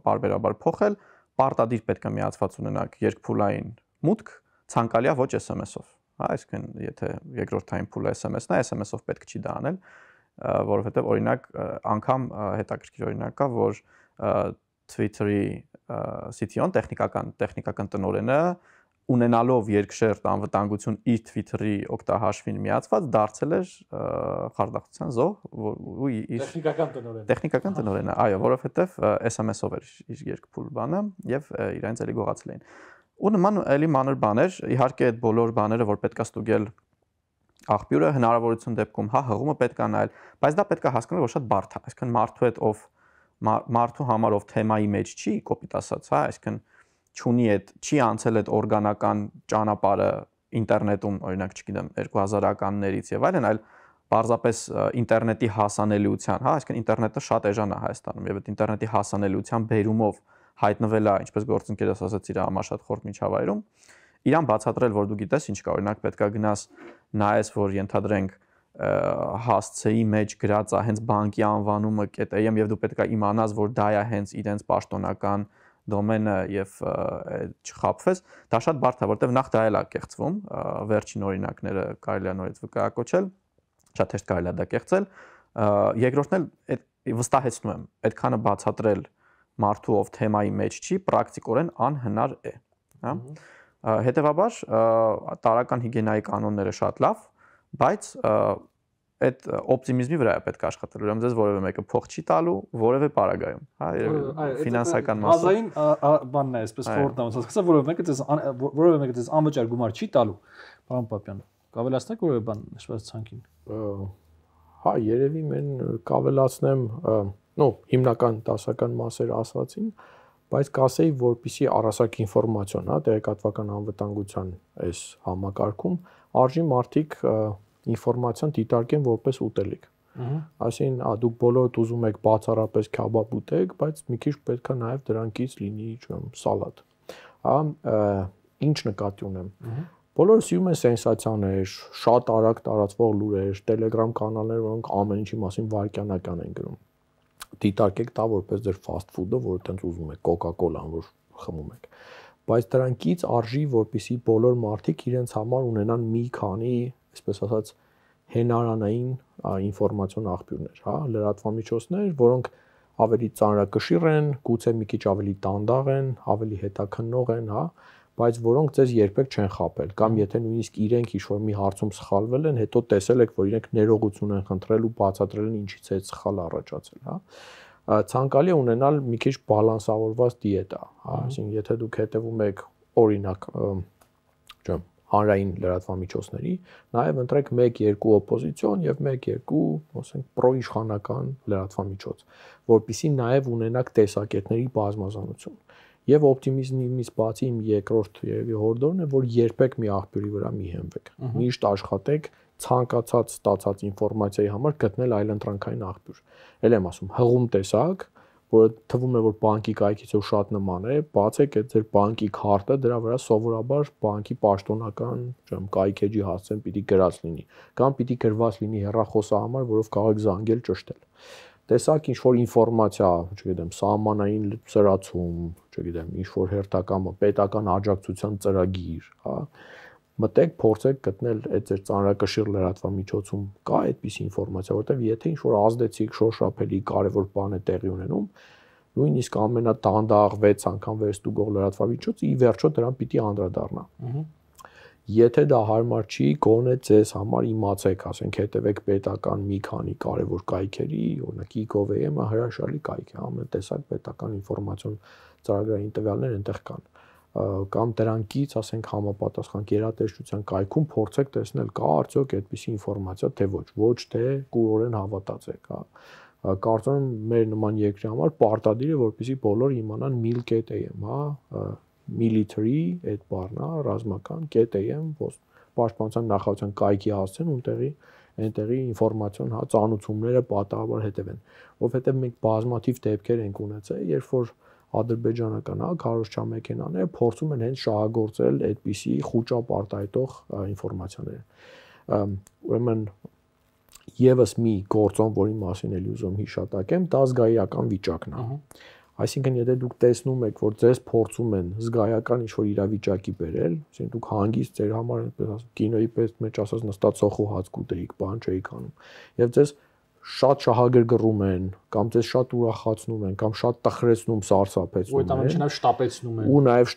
բարբերաբար փոխել, պարտադիր պետք է միացված ունենաք երկփուլային մուտք, ցանկալի է ոչ SMS-ով։ Հա, այսինքն եթե երկրորդային փուլը SMS-ն է, SMS-ով պետք չի դա անել, որովհետև օրինակ անգամ հետաքրքիր օրինակ կա, որ Twitter-ի CTO-ն տեխնիկական տնօրենը ունենալով երկշերտ անվտանգություն իր Twitter-ի օգտահաշվին միացված դարձել էր խարդախության զոհ ու իր տեխնիկական տնօրենը, այո, որովհետև SMS-ով էր իր երկփուլ բանը եւ իրենց էլի գողացել էին։ Ու նման էլի մանր բաներ, իհարկե այդ բոլոր բաները, որ պետքա ստուգել աղբյուրը հնարավորություն դեպքում հա հղումը պետք է նայել, բայց դա պետք է հասկանալ, որ շատ բարդ է, այսինքն մարդու հետ ով մարդու համար ով թեմայի մեջ չի, կոպիտ ասած, հա, այսինքն չունի այդ չի անցել այդ օրգանական ճանապարհը ինտերնետում, օրինակ, չգիտեմ, 2000-ականներից եւ այլն, այլ պարզապես ինտերնետի հասանելիության, հա, այսինքն ինտերնետը շատ էժան է Հայաստանում եւ այդ ինտերնետի հասանելիության բերումով հայտնվել է, ինչպես գործընկերս ասաց, իր համար շատ խորտ միջավայրում, իրան բացատրել, որ դու գիտես ինչ կա, օրինակ պետքա գնաս նայես, որ ենթադրենք հասցեի մեջ գրած է հենց բանկի անվանումը .am եւ դու պետքա իմանաս, որ դա է հենց իրենց պաշտոնական դոմենը եւ չխաբվես, դա շատ բարդ է, որտեվ նախ դա էլ է կեղծվում, վերջին օրինակները կարելի է նորից վկայակոչել, շատ հեշտ կարելի է դա կեղծել, երկրորդն էլ վստահեցնում եմ, այդքանը բացատրել մարդու ով թեմայի մեջ չի, պրակտիկորեն անհնար է, հա։ Հետևաբար տարական հիգիենայի կանոնները շատ լավ, բայց այդ օպտիմիզմի վրա է պետք է աշխատել, ուրեմն ձեզ որևէ մեկը փող չի տալու որևէ պարագայում, հա, ֆինանսական մասը։ Բազային բանն է, այսպես խորհրդանոց, ասած որևէ մեկը ձեզ անվճար գումար չի տալու, պարոն Պապյան, կավելացնեք որևէ բան նշված ցանկին։ Հա, երևի մեն կավելացնեմ, հիմնական դասական մասեր ասացին, բայց կասեի, որպեսզի առասարակ ինֆորմացիոն, հա, տեղեկատվական անվտանգության այս համակարգում արժի մարդիկ ինֆորմացիան դիտարկեն որպես ուտելիք։ Այսինքն, դուք բոլորդ ուզում եք բացառապես քաբաբ ուտեք, բայց մի քիչ պետք է նաև դրանից լինի, չգիտեմ, սալատ։ Հա, ինչ նկատի ունեմ։ Բոլորը սիրում են սենսացիաներ, շատ արագ տարածվող լուրեր, Telegram կանալներ, որոնք ամեն ինչի մասին վայրկյանական են գրում։ Դիտարկեք դա որպես ձեր fast food-ը, որը տենց ուզում եք, Coca-Cola-ն, որ խմում եք։ Բայց դրանից արժի, որպեսզի բոլոր մարդիկ իրենց համար ունենան մի քանի, այսպես ասած, հենարանային ինֆորմացիոն աղբյուրներ, հա, լրատվամիջոցներ, որոնք ավելի ծանրակշիռ են, գուցե մի քիչ ավելի դանդաղ են, ավելի հետաքննող են, հա, բայց որոնք ձեզ երբեք չեն խաբել, կամ եթե նույնիսկ իրենք ինչ-որ մի հարցում սխալվել են, հետո տեսել եք, որ իրենք ներողություն են խնդրել ու բացատրել են ինչից է սխալ առաջացել, հա։ Ցանկալի է ունենալ մի քիչ բալանսավորված դիետա, հա, այսինքն եթե դուք հետևում եք օրինակ, չեմ, հանրային լրատվամիջոցների, նաև ընտրեք 1-2 օպոզիցիոն եւ 1-2, ասենք, պրոիշխանական լրատվամիջոց, որpիսի նաև ունենաք տեսակետների բազմազանություն։ Եվ օպտիմիզմից բացի իմ երկրորդ երևի հորդորն է, որ երբեք մի աղբյուրի վրա մի հենվեք։ Միշտ աշխատեք ցանկացած ստացած ինֆորմացիայի համար գտնել այլընտրանքային աղբյուր։ Էլ եմ ասում, հղում տեսակ, որը թվում է, որ բանկի կայքից շատ նման է, բացեք այդ ձեր բանկի քարտը, դրա վրա սովորաբար բանկի պաշտոնական, չեմ, կայքեջի հասցեն պիտի գրած լինի, կամ պիտի գրված լինի հեռախոսահամար, որով կարող եք զանգել ճշտել։ Տեսակ ինչ-որ ինֆորմացիա, չգիտեմ, սահմանային սրացում, չգիտեմ, ինչ-որ հերթական պետական աջակցության ծրագիր, հա, մտեք, փորձեք գտնել այդ ձեր ծանրակշիռ լրատվամիջոցում կա այդպիսի ինֆորմացիա, որտեղ եթե ինչ-որ ազդեցիկ, շոշափելի, կարևոր բան է տեղի ունենում, նույնիսկ ամենադանդաղ 6 անգամ վերստուգող լրատվամիջոցը ի վերջո դրան պիտի անդրադառնա։ Եթե դա հարմար չի, գոնե ձեզ համար իմացեք, ասենք հետևեք պետական մի քանի կարևոր կայքերի, օրինակ e-gov.am-ը հրաշալի կայք է, ամեն տեսակ պետական ինֆորմացիոն ծրագրային տվյալներ այնտեղ կան, կամ դրանից, ասենք, համապատասխան գերատեսչության կայքում փորձեք տեսնել կա արդյոք այդպիսի ինֆորմացիա, թե ոչ թե կուրորեն հավատացեք, հա։ Կարծում եմ մեր նման երկրի համար պարտադիր է, որպեսզի բոլորը իմանան mil.am, հա, military այդ բառն է, ռազմական .am, պաշտպանության նախարարության կայքի հասցեն այնտեղի ինֆորմացիոն, հա, ծանուցումները պատահաբար հետևեն, որովհետև մենք բազմաթիվ դեպքեր ենք ունեցել, երբ որ ադրբեջանական, հա, քարոզչամեքենաները փորձում են հենց շահագործել այդպիսի խուճապ արտահայտող ինֆորմացիաները։ Ուրեմն եւս մի գործոն, որի մասին էլի ուզում հիշատակեմ, դա զգայական վիճակն է։ Այսինքն, եթե դուք տեսնում եք, որ ձեզ փորձում են զգայական ինչ-որ իրավիճակի բերել, ասենք դուք հանգիստ ձեր համար, այսպես ասած, կինոյի պես մեջ ասած նստած սոխու հաց կուտեիք, բան չէիք անում, եւ ձեզ շատ շահագրգռում են, կամ ձեզ շատ ուրախացնում են, կամ շատ տխրեցնում, սարսափեցնում են։ Ու այդ ամենը նաև շտապեցնում են։ Ու նաև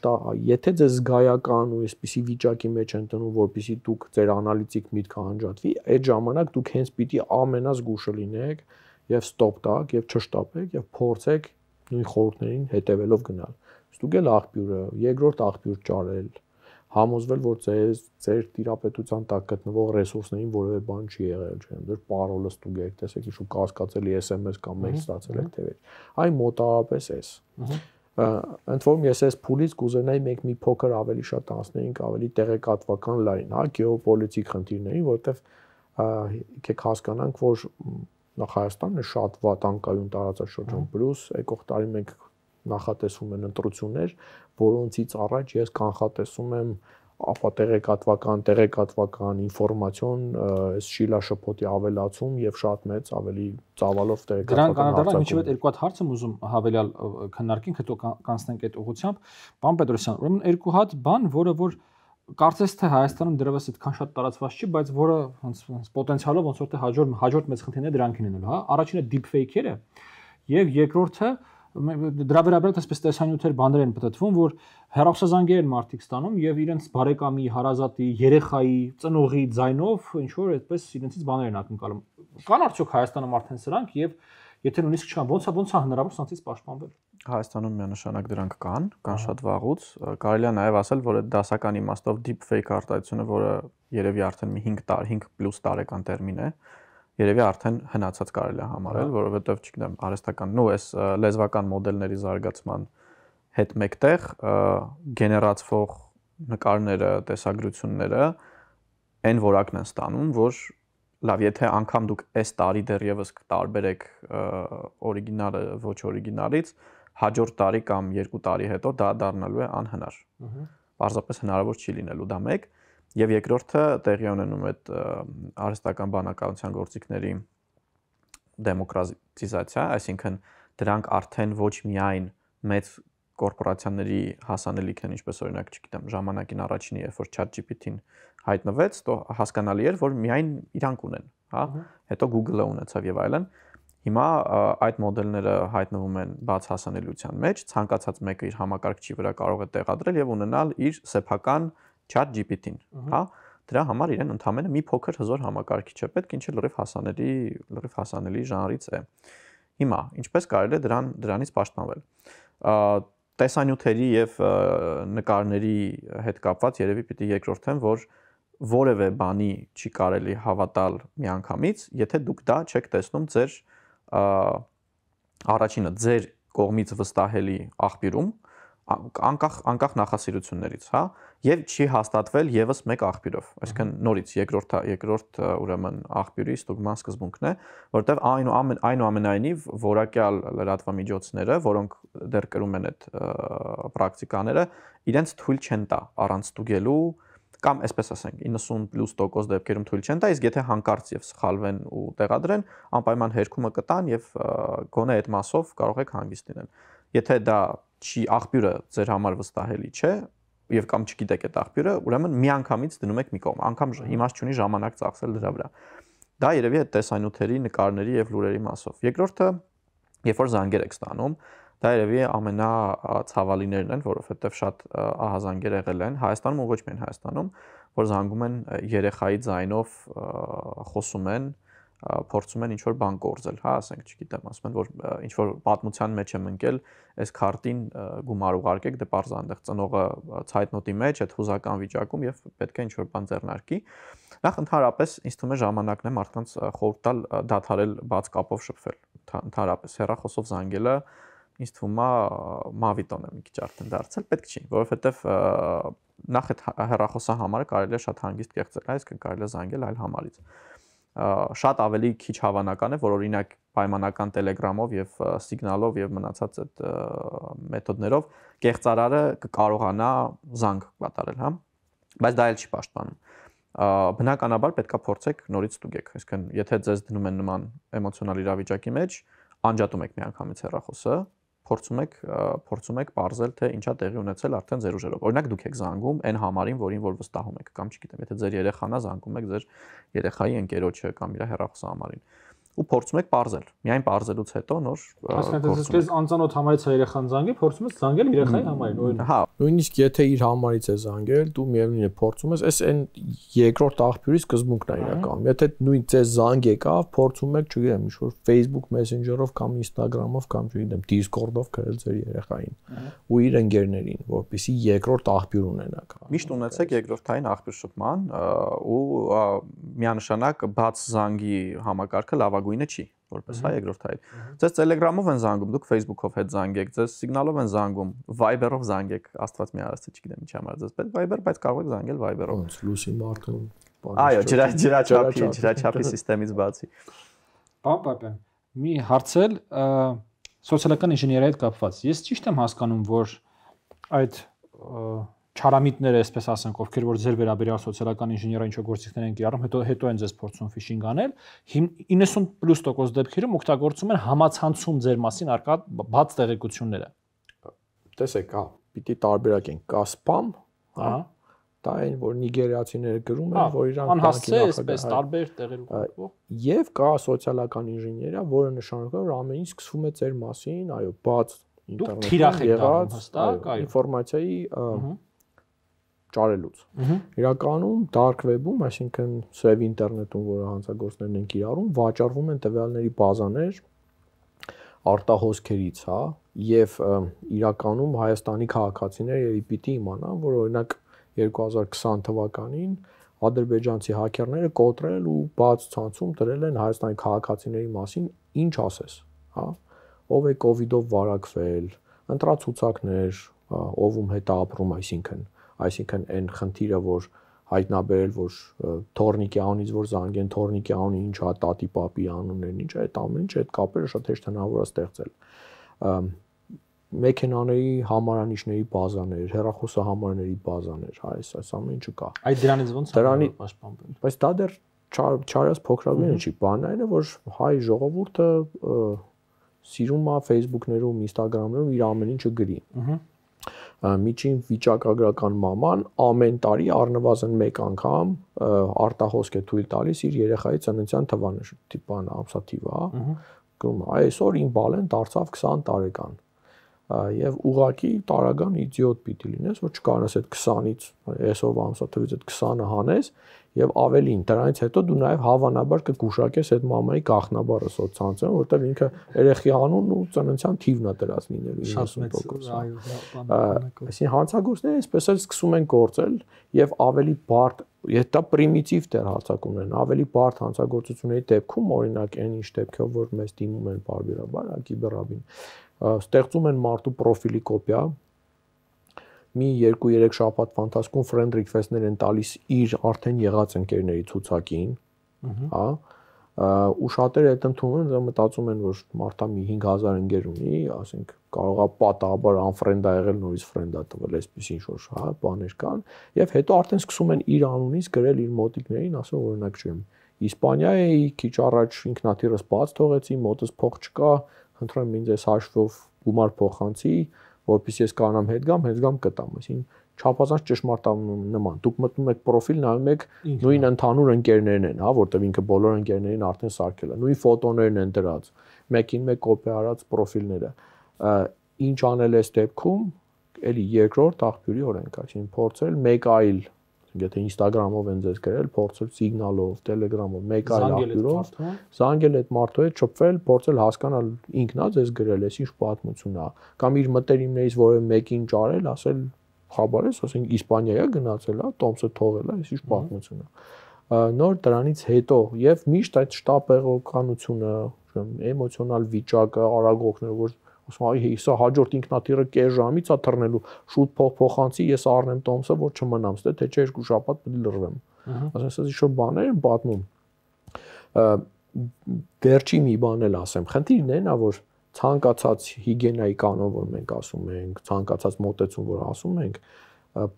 եթե ձեզ զգայական ու այսպիսի վիճակի մեջ են տնում, որպեսզի դուք ձեր անալիտիկ միտքը անջատվի, այդ ժամանակ դուք հենց պիտի ամենազգուշը լինեք եւ ստոպ տաք եւ չշտապեք եւ փորձեք նույն խորհուրդներին հետևելով գնալ։ Ստուգել աղբյուրը, երկրորդ աղբյուր ճարել, համոզվել, որ ձեր տիրապետության տակ գտնվող ռեսուրսներին որևէ բան չի եղել, չեմ, ձեր պարոլը ստուգեք, տեսեք ինչ ու կասկածելի SMS կամ mail ստացել եք թե ոչ։ Այն մոտավորապես էս։ Ընդ որում ես այս փուլից կուզենայի մենք մի փոքր ավելի շատ անցնեինք ավելի տեղեկատվական լայն, հա, գեոպոլիտիկ խնդիրներին, որովհետև եկեք հասկանանք, որ նախ Հայաստանն է շատ վատ անկայուն տարածաշրջան, պլյուս եկող տարի մենք նախատեսում են ընտրություններ, որոնցից առաջ ես կանխատեսում եմ ապա տեղեկատվական ինֆորմացիոն, այս շիլաշփոթի ավելացում եւ շատ մեծ ավելի ծավալով տեղեկատվական հարձակում։ Դրանք անհրաժեշտ է, երկու հատ հարց եմ ուզում հավելյալ քննարկենք, հետո կանցնենք այդ ուղղությամբ։ Պարոն Պետրոսյան, ուրեմն երկու հատ բան, որը որ կարծես թե Հայաստանում դրվես այդքան շատ տարածված չի, բայց որը ոնց պոտենցիալով ոնց որ թե հաջորդ մեծ խնդիրները դրանք են լինելու, հա։ Առաջինը deepfake-երը եւ երկրորդը դրա վերաբերյալ այսպես տեսանյութեր բաներ են պատտվում, որ հեռախոսազանգեր են մարդիկ ստանում եւ իրենց բարեկամի, հարազատի, երեխայի, ծնողի ձայնով ինչ որ այդպես իրենցից բաներ են ակնկալում։ Կան արդյոք Հայաստանում արդեն սրանք եւ եթե նույնիսկ չկան, ոնց է հնարավոր սրանցից պաշտպանվել։ Հայաստանում միանշանակ դրանք կան շատ վաղուց։ Կարելի է նաեւ ասել, որ այդ դասական իմաստով deepfake արտադրությունը, որը երևի արդեն մի 5+ տարեկան տերմին է, երևի արդեն հնացած կարելի է համարել, որովհետև չգիտեմ, արհեստական այս լեզվական մոդելների զարգացման հետ մեկտեղ գեներացվող նկարները, տեսագրությունները այն որակն են ստանում, որ լավ, եթե անգամ դուք այս տարի դեռևս կտարբերեք օրիգինալը ոչ օրիգինալից, հաջորդ տարի կամ 2 տարի հետո դա դառնալու է անհնար։ Պարզապես հնարավոր չի լինելու դա մեկ։ Եվ երկրորդը տեղի ունենում այդ արհեստական բանականության գործիքների դեմոկրատիզացիա, այսինքն դրանք արդեն ոչ միայն մեծ կորպորացիաների հասանելիքն են, ինչպես օրինակ, չգիտեմ, ժամանակին առաջինի, երբ որ ChatGPT-ն հայտնվեց, તો հասկանալի էր, որ միայն իրանք ունեն, հա, հետո Google-ը ունեցավ եւ այլն։ Հիմա այդ մոդելները հայտնվում են բաց հասանելիության մեջ, ցանկացած մեկը իր համակարգչի վրա կարող է տեղադրել եւ ունենալ իր սեփական ChatGPT-ն, հա, դրա համար իրեն ընդամենը մի փոքր հզոր համակարգիչ է պետք, ինչը լրիվ հասանելի ժանրից է։ Հիմա, ինչպես կարելի է դրանից պաշտպանվել։ Տեսանյութերի եւ նկարների հետ կապված երևի պիտի երկրորդեմ, որ որևէ բանի չի կարելի հավատալ միանգամից, եթե դուք դա չեք տեսնում ձեր առաջինը ձեր կողմից վստահելի աղբյուրում, անկախ նախասիրություններից, հա, եւ չի հաստատվել եւս մեկ աղբյուրով, այսինքն նորից երկրորդ ուրեմն աղբյուրի ստուգման սկզբունքն է, որտեղ այնուամենայնիվ որակյալ լրատվամիջոցները, որոնք դեռ կրում են այդ պրակտիկաները, իրենց թույլ չեն տա առանց ստուգելու կամ այսպես ասենք 90+% դեպքերում թույլ չեն տա, իսկ եթե հանկարծ եւ սխալվեն ու տեղադրեն, անպայման հերքումը կտան եւ գոնե այդ մասով կարող եք հանգիստ լինել։ Եթե դա չի աղբյուրը ձեր համար վստահելի չէ եւ կամ չգիտեք այդ աղբյուրը, ուրեմն միանգամից դնում եք մի կողմ, անգամ իմաստ չունի ժամանակ ծախսել դրա վրա։ Դա երևի է տեսանյութերի, նկարների եւ լուրերի մասով։ Երկրորդը, երբ որ զանգեր եք ստանում, դա երևի ամենացավալիներն են, որովհետեւ շատ ահազանգեր եղել են Հայաստանում ու ոչ միայն Հայաստանում, որ զանգում են երեխայի ձայնով, խոսում են, փորձում են ինչ-որ բան կորզել, հա, ասենք, չգիտեմ, ասում են, որ ինչ-որ պատմության մեջ եմ ընկել, այս քարտին գումար ուղարկեք, դե պարզ այնտեղ ծնողը ցայտնոտի մեջ, այդ հուզական վիճակում եւ պետք է ինչ-որ բան ձեռնարկի։ Նախ ընդհանրապես ինձ թվում է ժամանակն է մարդկանց խորհուրդ տալ դադարել բաց կապով շփվել։ Ընդհանրապես հեռախոսով զանգելը ինձ թվում է մավիտոն է մի քիչ արդեն դարձել, պետք չի, որովհետեւ նախ այդ հեռախոսահամարը կարելի է շատ հանգիստ կեղծել, այսինքն կարելի է զանգել այլ համարից։ Շատ ավելի քիչ հավանական է, որ օրինակ պայմանական Telegram-ով եւ Signal-ով եւ մնացած այդ մեթոդներով կեղծարարը կկարողանա զանգ կատարել, հա, բայց դա էլ չի պաշտպանում։ Բնականաբար պետքա փորձեք նորից ստուգեք, այսինքն եթե ձեզ դնում են նման էմոցիոնալ իրավիճակի մեջ, անջատում եք միանգամից հեռախոսը, փորձում եք ողջել, թե ինչա տեղի ունեցել արդեն ձեր ուժերով։ Օրինակ դուք եք զանգում այն համարին, որին որ վստահում եք, կամ չգիտեմ, եթե ձեր երեխան է, զանգում եք ձեր երեխայի ընկերոջը կամ իր հեռախոսահամարին։ ու փորձում եք բարձել։ Միայն բարձելուց հետո նոր Այսինքն անծանոթ համարից է երեխան զանգել, փորձում ես զանգել երեխայի համարին, օրինակ։ Հա, նույնիսկ եթե իր համարից է զանգել, դու միևնույն է փորձում ես, այս այն երկրորդ աղբյուրի սկզբունքն է իրականում։ Եթե նույն ձեզ զանգ եկավ, փորձում եք, չգիտեմ, ինչ-որ Facebook Messenger-ով կամ Instagram-ով կամ չգիտեմ, Discord-ով գրել ձեր երեխային ու իր ընկերներին, որպեսզի երկրորդ աղբյուր ունենաք։ Միշտ ունեցեք երկրորդային աղբյուր շփման ու միանշանակ բաց զանգի համակարգը լավագույնը չի, որպես հայ երկրորդային։ Ձեզ Telegram-ով են զանգում, դուք Facebook-ով հետ զանգեք, ձեզ Signal-ով են զանգում, Viber-ով զանգեք, Աստված մի արած չգիտեմ ինչ համար ձեզ պետք Viber, բայց կարող եք զանգել Viber-ով։ Ոնց Լուսի Մարտին։ Այո, ջրաչափի սիստեմից բացի։ Պապա, մի հարցել սոցիալական ինժեներիայի հետ կապված։ Ես ճիշտ եմ հասկանում, որ այդ չարամիտները, այսպես ասենք, ովքեր որ ձեր վերաբերյալ սոցիալական ինժեներիա ինչ-որ գործիքներ են կիրառում, հետո են ձեզ փորձում ֆիշինգ անել, 90+ դեպքերում օգտագործում են համացանցում ձեր մասին արկա բաց տեղեկությունները։ Տեսեք, հա, պիտի տարբերակենք, կա spam, հա, դա այն, որ նիգերիացիները գրում են, որ իրանք անհասցե այսպես տարբեր տեղերում կապվող, եւ կա սոցիալական ինժեներիա, որը նշանակում է, որ ամեն ինչ սկսվում է ձեր մասին, այո, բաց ինտերնետում եղած ինֆորմացիայի ճարելուց։ Իրականում dark web-ում, այսինքն սև ինտերնետում, որը հանցագործներն են կիրառում, վաճառվում են տվյալների բազաներ արտահոսքերից, հա, եւ իրականում Հայաստանի քաղաքացիները պիտի իմանան, որ օրինակ 2020 թվականին ադրբեջանցի հաքերները կոտրել ու բաց ցանցում դրել են Հայաստանի քաղաքացիների մասին ինչ ասես, հա, ով է կոവിഡ്ով վարակվել, ընտրացուցակներ, ով հետ ապրում, այսինքն այն խնդիրը, որ հայտնաբերել, որ թորնիկի անունից որ զանգեն, թորնիկի անունը ինչ է, տատի պապի անուններն ինչ է, այդ ամեն ինչը այդ կապերը շատ հեշտ հնարավոր է ստեղծել։ Մեքենաների համարանիշների բազաներ, հեռախոսահամարների բազաներ, այս ամեն ինչը կա։ Այդ դրանից ո՞նց է պաշտպանվել։ Բայց դա դեռ չարած փոքրավին չի, բանն այն է, որ հայ ժողովուրդը սիրում է Facebook-ներում, Instagram-ներում իր ամեն ինչը գրի։ Միջին վիճակագրական մաման ամեն տարի առնվազն մեկ անգամ արտահոսք է թույլ տալիս իր երեխայի ծննդյան թվանը, տիպան ամսաթիվը, հա։ Գրում է, այսօր իմ բալեն դարձավ 20 տարեկան։ Եվ ուղղակի տարական իդիոտ պիտի լինես, որ չկարողանաս այդ 20-ից, այսօրվա ամսաթվից այդ 20-ը հանես եւ ավելին, դրանից հետո դու նաեւ հավանաբար կգուշակես այդ մամայի գաղտնաբառը սոցցանցում, որտեղ ինքը երեխի անունն ու ծննդյան թիվն է դրած լինելու 90%։ Այսինքն հանցագործները այսպես էլ սկսում են գործել եւ ավելի բարդ, եթե դա պրիմիտիվ դեր հարձակումներ են, ավելի բարդ հանցագործությունների դեպքում, օրինակ այն ինչ դեպքով որ մեզ դիմում են բարբերաբար, կիբերաբին ստեղծում են մարդու պրոֆիլի կոպիա, մի 2-3 շաբաթվա ընթացքում friend request-ներ են տալիս իր արդեն եղած ընկերների ցուցակին, հա, ու շատերը այդ ընդունում են, մտածում են, որ մարդը մի 5000 ընկեր ունի, ասենք կարող է պատահաբար unfriend-ա եղել, նորից friend-ա տվել, այսպես ինչ որ, հա, բաներ կան, եւ հետո արդեն սկսում են իր անունից գրել իր մոտիկներին, ասում օրինակ չեմ, Իսպանիա էի, քիչ առաջ ինքնաթիռս բաց թողեցի, մոտս փող չկա, խնդրում եմ ինձ այս հաշվով գումար փոխանցի, որպեսզի ես կարողանամ հետ գամ կտամ, այսինքն չափազանց ճշմարտանման։ Դուք մտնում եք պրոֆիլ, նայում եք նույն ընդհանուր ընկերներն են, հա, որտեղ ինքը բոլոր ընկերներին արդեն սարքել է, նույն ֆոտոներն են դրած, մեկին մեկ կոպի արած պրոֆիլները։ Ինչ անել այս դեպքում, էլի երկրորդ աղբյուրի օրենք, այսինքն փորձել մեկ այլ, եթե Instagram-ով են ձեզ գրել, փորձել Signal-ով, Telegram-ով, մեկ այլ աղբյուրով, զանգել այդ մարդու հետ, շփվել, փորձել հասկանալ ինքն է ձեզ գրել, այս ինչ պատմություն է, կամ իր մտերիմներից որևէ մեկին ճարել, ասել, խաբարես, ասենք Իսպանիա է գնացել, հա, տոմսը թողել է, այս ինչ պատմություն է։ Նոր դրանից հետո եւ միշտ այդ շտապեղականությունը, էմոցիոնալ վիճակը, արագողները, որ ասում այ հեսա հաջորդ ինքնաթիռը կես ժամից է թռնելու, շուտ փոխանցի, ես առնեմ տոմսը, որ չմնամ, թե չէ 2 շաբաթ պետք է լռվեմ։ Ասես ինչ-որ բաներ են պատմում։ Վերջի մի բան էլ ասեմ, խնդիրն է նա, որ ցանկացած հիգիենայի կանոն, որ մենք ասում ենք, ցանկացած մոտեցում, որ ասում ենք,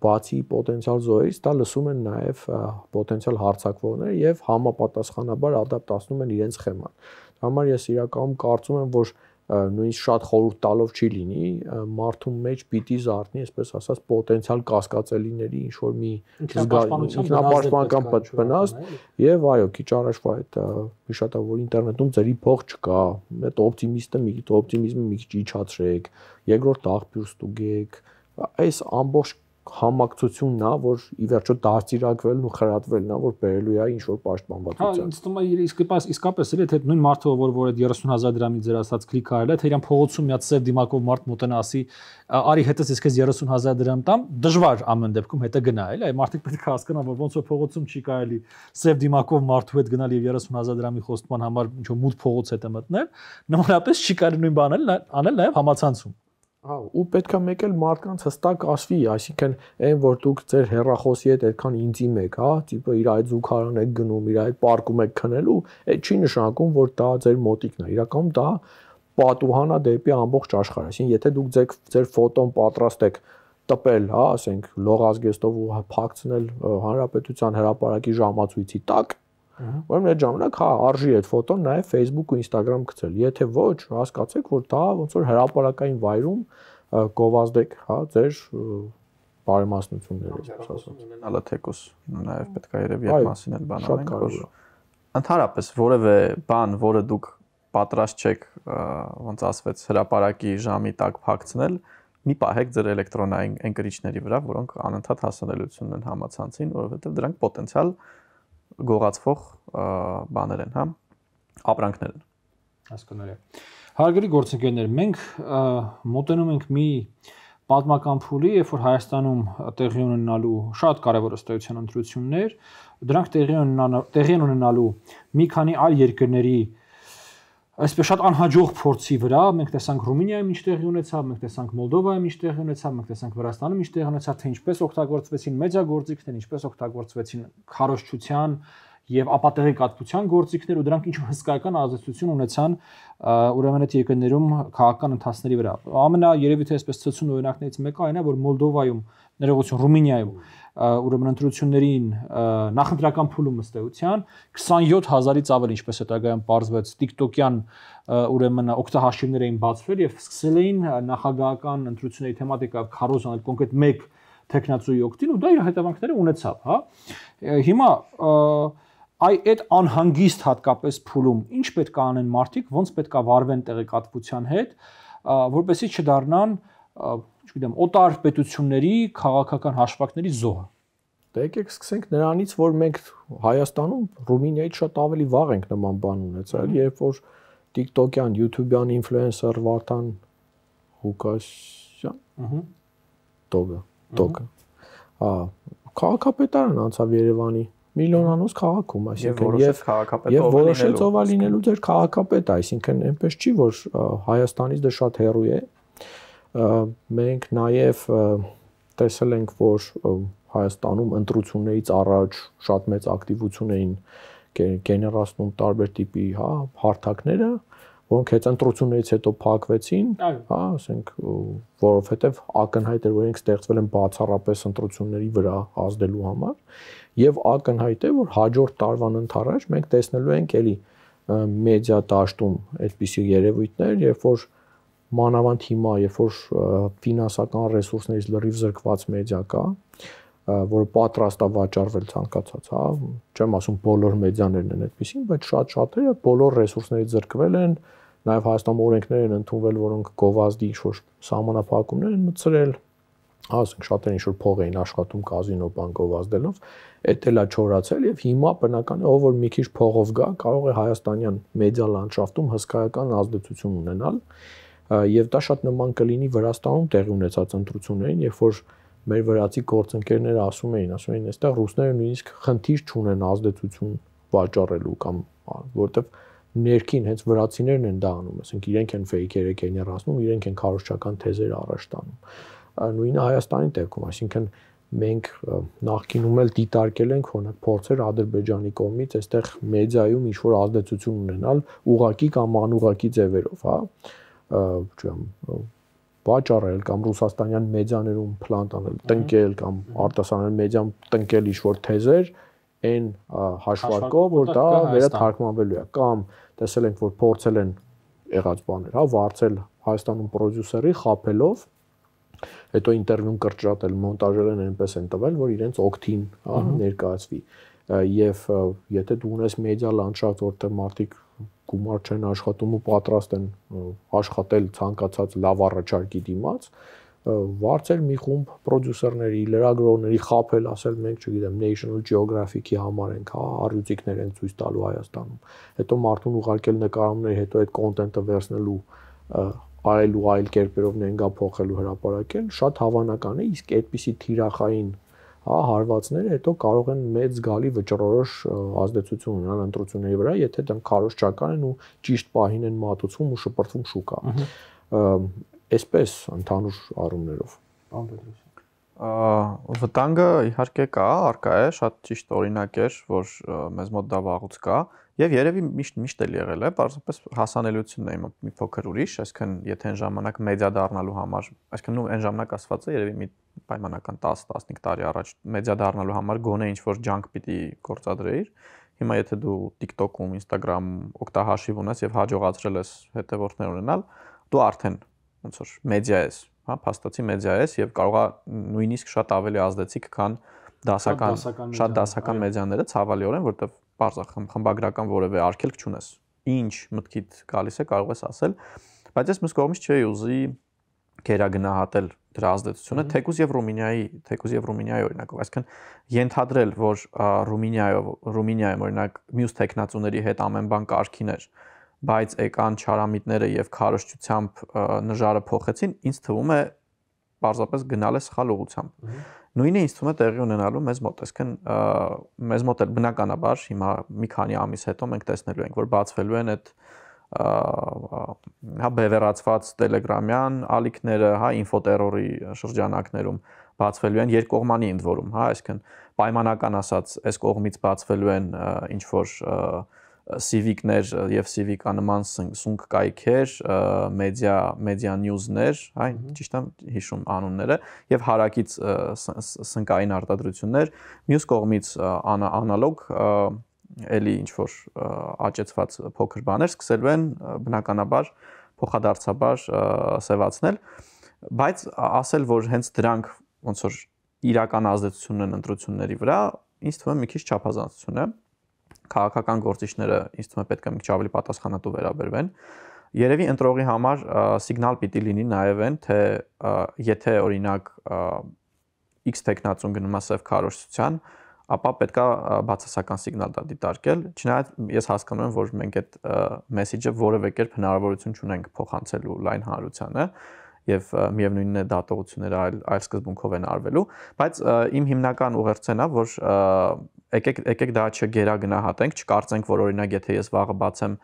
բացի պոտենցիալ զոհերից, դա լսում են նաև պոտենցիալ հարձակվողները եւ համապատասխանաբար ադապտացնում են իրենց սխեման։ Համար ես իրականում կարծում եմ, որ նույնիսկ շատ խորհուրդ տալով չի լինի, մարդու մեջ պիտի զարթնի, այսպես ասած, պոտենցիալ կասկածելիների ինչ որ մի ինքնապաշտպանական վնաս եւ այո, քիչ առաջվա այդ հիշատա որ ինտերնետում ձերի փող չկա, այդ օպտիմիզմը մի քիչ իջացրեք, երկրորդ աղբյուր ստուգեք, այս ամբողջ համակցությունն է, որ ի վերջո դաստիարակվելն ու խրատվելն է, որ բերելու է ինչ որ պաշտպանվածության։ Հա, ինձ թվում է իսկապես էլ այդ նույն մարդը, որ այդ 30000 դրամի ձեր ասած կլիկ արել է, թե իրան փողոցում մի հատ սև դիմակով մարդ մոտենա ասի, արի հետս ես քեզ 30000 դրամ տամ, դժվար ամեն դեպքում հետը գնա, էլի, այ մարդիկ պետք է հասկանան, որ ոնց որ փողոցում չի կարելի սև դիմակով մարդու հետ գնալ եւ 30000 դրամի խոստման համար ինչ որ մութ փողոց հետ մտնել, նմանապես չի կարելի նույն բանը անել նաեւ համացանցում։ Հա, ու պետքա մեկ էլ մարդկանց հստակ ասվի, այսինքն այն որ դուք ձեր հեռախոսի հետ այդքան ինտիմ եք, հա, տիպը իր այդ զուգարան եք գնում, իր այդ պարկում եք քնելու, այդ չի նշանակում, որ դա ձեր մոտիկն է։ Իրականում դա պատուհան է դեպի ամբողջ աշխարհը։ Այսինքն, եթե դուք ձեր ֆոտոն պատրաստ եք տպել, հա, ասենք, լողազգեստով ու փակցնել հանրապետության հրապարակի ժամացույցի տակ, ուրեմն այդ ժամանակ հա արժի այդ ֆոտոն նաև Facebook ու Instagram գցել։ Եթե ոչ, հասկացեք, որ դա ոնց որ հրապարակային վայրում գովազդեք, հա, ձեր բարեմասնությունները, այսպես ասած։ Ունենալը թեկուս նաև պետք է երևի այդ մասին էլ բանանենք, որ ընդհանրապես որևէ բան, որը դուք պատրաստ չեք, ոնց ասվեց, հրապարակի ժամի տակ փակցնել, մի պահեք ձեր էլեկտրոնային ընկերիչների վրա, որոնք անընդհատ հասանելիություն ունեն համացանցին, որովհետև դրանք պոտենցիալ գողացվող բաներ են, հա, ապրանքներ են։ Հասկանալի է։ Հարգելի գործընկերներ, մենք մոտենում ենք մի պատմական փուլի, երբ որ Հայաստանում տեղի ունենալու շատ կարևոր ըստեյության ընտրություններ, դրանք տեղի ունենալու մի քանի այլ երկրների այսպես շատ անհաջող փորձի վրա, մենք տեսանք Ռումինիայում ինչ տեղի ունեցավ, մենք տեսանք Մոլդովայում ինչ տեղի ունեցավ, մենք տեսանք Վրաստանում ինչ տեղի ունեցավ, թե ինչպես օգտագործվեցին մեդիագործիքներ, ինչպես օգտագործվեցին քարոզչության եւ ապատեղեկատվության գործիքներ ու դրանք ինչ հսկայական ազդեցություն ունեցան ուրեմն այդ երկրներում քաղաքական ընթացների վրա։ Ամենաերևի թե այսպես ցցուն օրինակներից մեկը այն է, որ Մոլդովայում, ներողություն, Ռումինիայում ուրեմն ընտրություններին նախընտրական փուլում ըստեյության 27000-ից ավել, ինչպես հետագայում պարզվեց, TikTok-յան ուրեմն օգտահաշիվներ էին բացվել եւ սկսել էին նախագահական ընտրությունների թեմատիկայով քարոզ անել կոնկրետ մեկ տեխնացուի օգտին ու դա իր հետևանքները ունեցավ, հա։ Հիմա այդ անհանգիստ հատկապես փուլում ինչ պետք է անեն մարդիկ, ոնց պետք է վարվեն տեղեկատվության հետ, որպեսզի չդառնան, չգիտեմ, օտար պետությունների քաղաքական հաշվարկների զոհը։ Դե եկեք սկսենք նրանից, որ մենք Հայաստանում Ռումինիայից շատ ավելի վաղ ենք նման բան ունեցել, երբ որ TikTok-յան, YouTube-յան ինֆլուենսեր Վարդան Ղուկասյան, Տոգը, հա, քաղաքապետարան անցավ Երևանի միլիոնանոց քաղաքում, այսինքն եւ որոշեցով լինելու ձեր քաղաքապետը, այսինքն այնպես չի, որ Հայաստանից դա շատ հեռու է։ Մենք նաեւ տեսել ենք, որ Հայաստանում ընտրություններից առաջ շատ մեծ ակտիվություն էին գեներացնում տարբեր տիպի, հա, հարթակները, որոնք հետ ընտրություններից հետո փակվեցին, հա, ասենք, որովհետև ակնհայտ էր, որ իրենք ստեղծվել են բացառապես ընտրությունների վրա ազդելու համար, եւ ակնհայտ է, որ հաջորդ տարվան ընթരാճ մենք տեսնելու ենք էլի մեդիա դաշտում այդպիսի երևույթներ, երբ որ մանավանդ հիմա, երբ որ ֆինանսական ռեսուրսներից լրիվ զրկված մեդիա կա, որը պատրաստ է վաճառվել ցանկացած, հա, չեմ ասում բոլոր մեդիաներն են այդպեսին, բայց շատ-շատերը բոլոր ռեսուրսներից զրկվել են, նաև Հայաստանում օրենքներ են ընդունվել, որոնք գովազդի ինչ-որ սահմանափակումներ են մտցրել, ասենք շատերը ինչ-որ փող էին աշխատում կազինո բան գովազդելով, այդ էլա չորացել եւ հիմա բնական է, ով որ մի քիչ փողով գա, կարող է հայաստանյան մեդիա լանդշաֆտում հսկայական ազդեցություն ունենալ, եւ դա շատ նման կլինի Վրաստանում տեղի ունեցած ընտրություններին, երբ որ մեր վրացի գործընկերները ասում էին, այստեղ ռուսները նույնիսկ խնդիր չունեն ազդեցություն վաճառելու կամ որտեվ ներքին հենց վրացիներն են դա անում, ասենք իրենք են ֆեյքերը գեներացնում, իրենք են քարոզչական թեզեր առաջ տանում։ Նույնը Հայաստանի դեպքում, այսինքն մենք նախկինում էլ դիտարկել ենք օրինակ փորձեր Ադրբեջանի կողմից այստեղ մեդիայում ինչ որ ազդեցություն ունենալ ուղղակի կամ անուղղակի ձևերով, հա, չեմ վաճառել կամ ռուսաստանյան մեդիաներում պլանտ անել, տնկել կամ արտասահմանյան մեդիայում տնկել ինչ-որ թեզեր այն հաշվարկով, որ դա վերաթարգմանվելու է, կամ տեսել ենք, որ փորձել են եղած բաներ, հա, վարձել Հայաստանում պրոդյուսերի խափելով, հետո ինտերվյուն կրճատել, մոնտաժերն այնպես են տվել, որ իրենց օգտին, հա, ներկայացվի։ Եվ եթե դու ունես մեդիա լանդշաֆտ, որտեղ մարդիկ գումար չեն աշխատում ու պատրաստ են աշխատել ցանկացած լավ առաջարկի դիմաց, վարձել մի խումբ պրոդյուսերների, լրագրողների խափել, ասել մենք, չգիտեմ, National Geographic-ի համար ենք, հա, առյուծիկներ են ցույց տալու Հայաստանում։ Հետո մարդուն ուղարկել նկարումներ, հետո այդ կոնտենտը վերցնելու, այլ ու այլ կերպերով նենգա փոխելու հրապարակել, շատ հավանական է, իսկ այդպիսի թիրախային, հա, հարվածները հետո կարող են մեծ զգալի վճռորոշ ազդեցություն ունենալ ընտրությունների վրա, եթե դրանք քարոզչական են ու ճիշտ պահին են մատուցվում ու շպրտվում շուկա։ Այսպես ընդհանուր առումներով։ Վտանգը իհարկե կա, առկա է, շատ ճիշտ օրինակ էր, որ մեզ մոտ դա վաղուց կա, եւ երևի միշտ էլ եղել է, պարզապես հասանելիությունն է մի փոքր ուրիշ, այսինքն եթե այն ժամանակ մեդիա դառնալու համար, այսինքն այն ժամանակ ասված է երևի մի պայմանական 10-15 տարի առաջ մեդիա դառնալու համար գոնե ինչ-որ ջանք պիտի գործադրեիր։ Հիմա եթե դու TikTok-ում, Instagram-ում օգտահաշիվ ունես եւ հաջողացրել ես հետեւորդներ ունենալ, դու արդեն ոնց որ մեդիա ես, հա, փաստացի մեդիա ես եւ կարողա նույնիսկ շատ ավելի ազդեցիկ, քան դասական մեդիաները, ցավալիորեն, որտեղ բարձր խմբագրական որևէ արգելք չունես։ Ինչ մտքիդ գալիս է, կարող ես ասել, բայց ես մյուս կողմից չի ուզի գերագնահատել դրա ազդեցությունը, թեկուզ եւ Ռումինիայի օրինակով, այսինքն ենթադրել, որ Ռումինիայում օրինակ մյուս տեխնացուների հետ ամեն բան կարգին էր, բայց եկան չարամիտները եւ քարոզչությամբ նժարը փոխեցին, ինձ թվում է պարզապես գնալ է սխալ ուղղությամբ։ Նույնը ինձ թվում է տեղի ունենալու մեզ մոտ, այսինքն մեզ մոտ էլ բնականաբար հիմա մի քանի ամիս հետո մենք տեսնելու ենք, որ բացվելու են այդ հա բևեռացված տելեգրամյան ալիքները, հա ինֆոտերորի շրջանակներում բացվելու են երկկողմանի ընդ որում, հա, այսինքն պայմանական ասած, այս կողմից բացվելու են ինչ որ civic-ներ եւ civic-անման սունկ կայքեր, մեդիա նյուզներ, հա, ճիշտ եմ հիշում անունները, եւ հարակից սնկային արտադրություններ, մյուս կողմից անալոգ էլի ինչ որ աճեցված փոքր բաներ սկսելու են բնականաբար փոխադարձաբար սևացնել, բայց ասել, որ հենց դրանք ոնց որ իրական ազդեցություն են ընտրությունների վրա, ինձ թվում է մի քիչ չափազանցություն է։ Քաղաքական գործիչները ինձ թվում է պետք է մի քիչ ավելի պատասխանատու վերաբերվեն։ Երևի ընտրողի համար սիգնալ պիտի լինի նաև այն, թե եթե օրինակ X տեխնացուն գնում է սև քարոզչության, ապա պետքա բացասական սիգնալ դա դիտարկել, չնայած ես հասկանում եմ, որ մենք այդ մեսեջը որևէ կերպ հնարավորություն չունենք փոխանցելու լայն հանրությանը եւ միևնույնն է դատողությունները այլ սկզբունքով են արվելու, բայց իմ հիմնական ուղերձն է, որ եկեք դա չգերագնահատենք, չկարծենք, որ օրինակ եթե ես վաղը բացեմ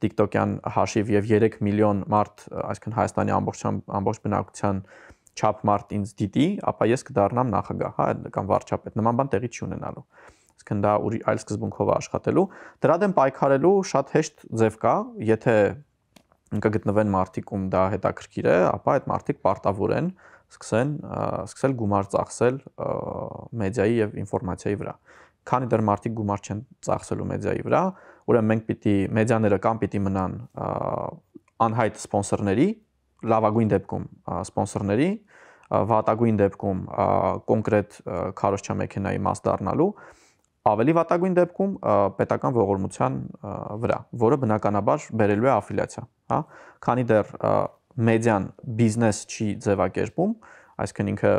TikTok-յան հաշիվ եւ 3 միլիոն մարդ, այսինքն Հայաստանի ամբողջ բնակության չափ մարդ ինձ դիտի, ապա ես կդառնամ նախագահ, հա, կամ վարչապետ, նման բան տեղի չի ունենալու։ Այսինքն դա այլ սկզբունքով է աշխատելու, դրա դեմ պայքարելու շատ հեշտ ձև կա, եթե կգտնվեն մարդիկ, ում դա հետաքրքիր է, ապա այդ մարդիկ պարտավոր են սկսել գումար ծախսել մեդիայի եւ ինֆորմացիայի վրա։ Քանի դեռ մարդիկ գումար չեն ծախսելու մեդիայի վրա, ուրեմն մենք պիտի մեդիաները կամ պիտի մնան անհայտ սպոնսորների, լավագույն դեպքում սպոնսորների, վատագույն դեպքում կոնկրետ քարոզչամեքենայի մաս դառնալու, ավելի վատագույն դեպքում պետական ողորմության վրա, որը բնականաբար բերելու է աֆիլիացիա, հա, քանի դեռ մեդիան բիզնես չի ձևակերպում, այսինքն ինքը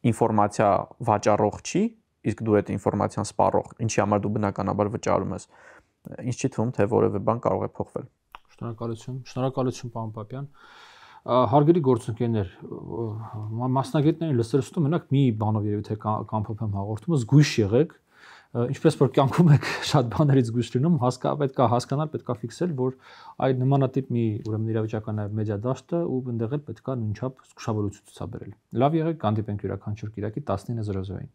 ինֆորմացիա վաճառող չի, իսկ դու այդ ինֆորմացիան սպառող, ինչի համար դու բնականաբար վճարում ես, ինձ չի թվում, թե որևէ բան կարող է փոխվել։ Շնորհակալություն, պարոն Պապյան։ Հարգելի գործընկերներ, մասնագետներին լսելուց հետո մենակ մի բանով երևի թե կամփոփեմ հաղորդումը, զգույշ եղեք, ինչպես որ կյանքում եք շատ բաներից զգույշ լինում, պետք է հասկանալ, պետք է ֆիքսել, որ այդ նմանատիպ մի ուրեմն իրավիճական մեդիա դաշտը ու այնտեղ էլ պետք է նույնչափ զգուշավորություն ցուցաբերել։ Լավ եղեք, կհանդիպենք յուրաքանչյուր կիրակի 19:00-ին։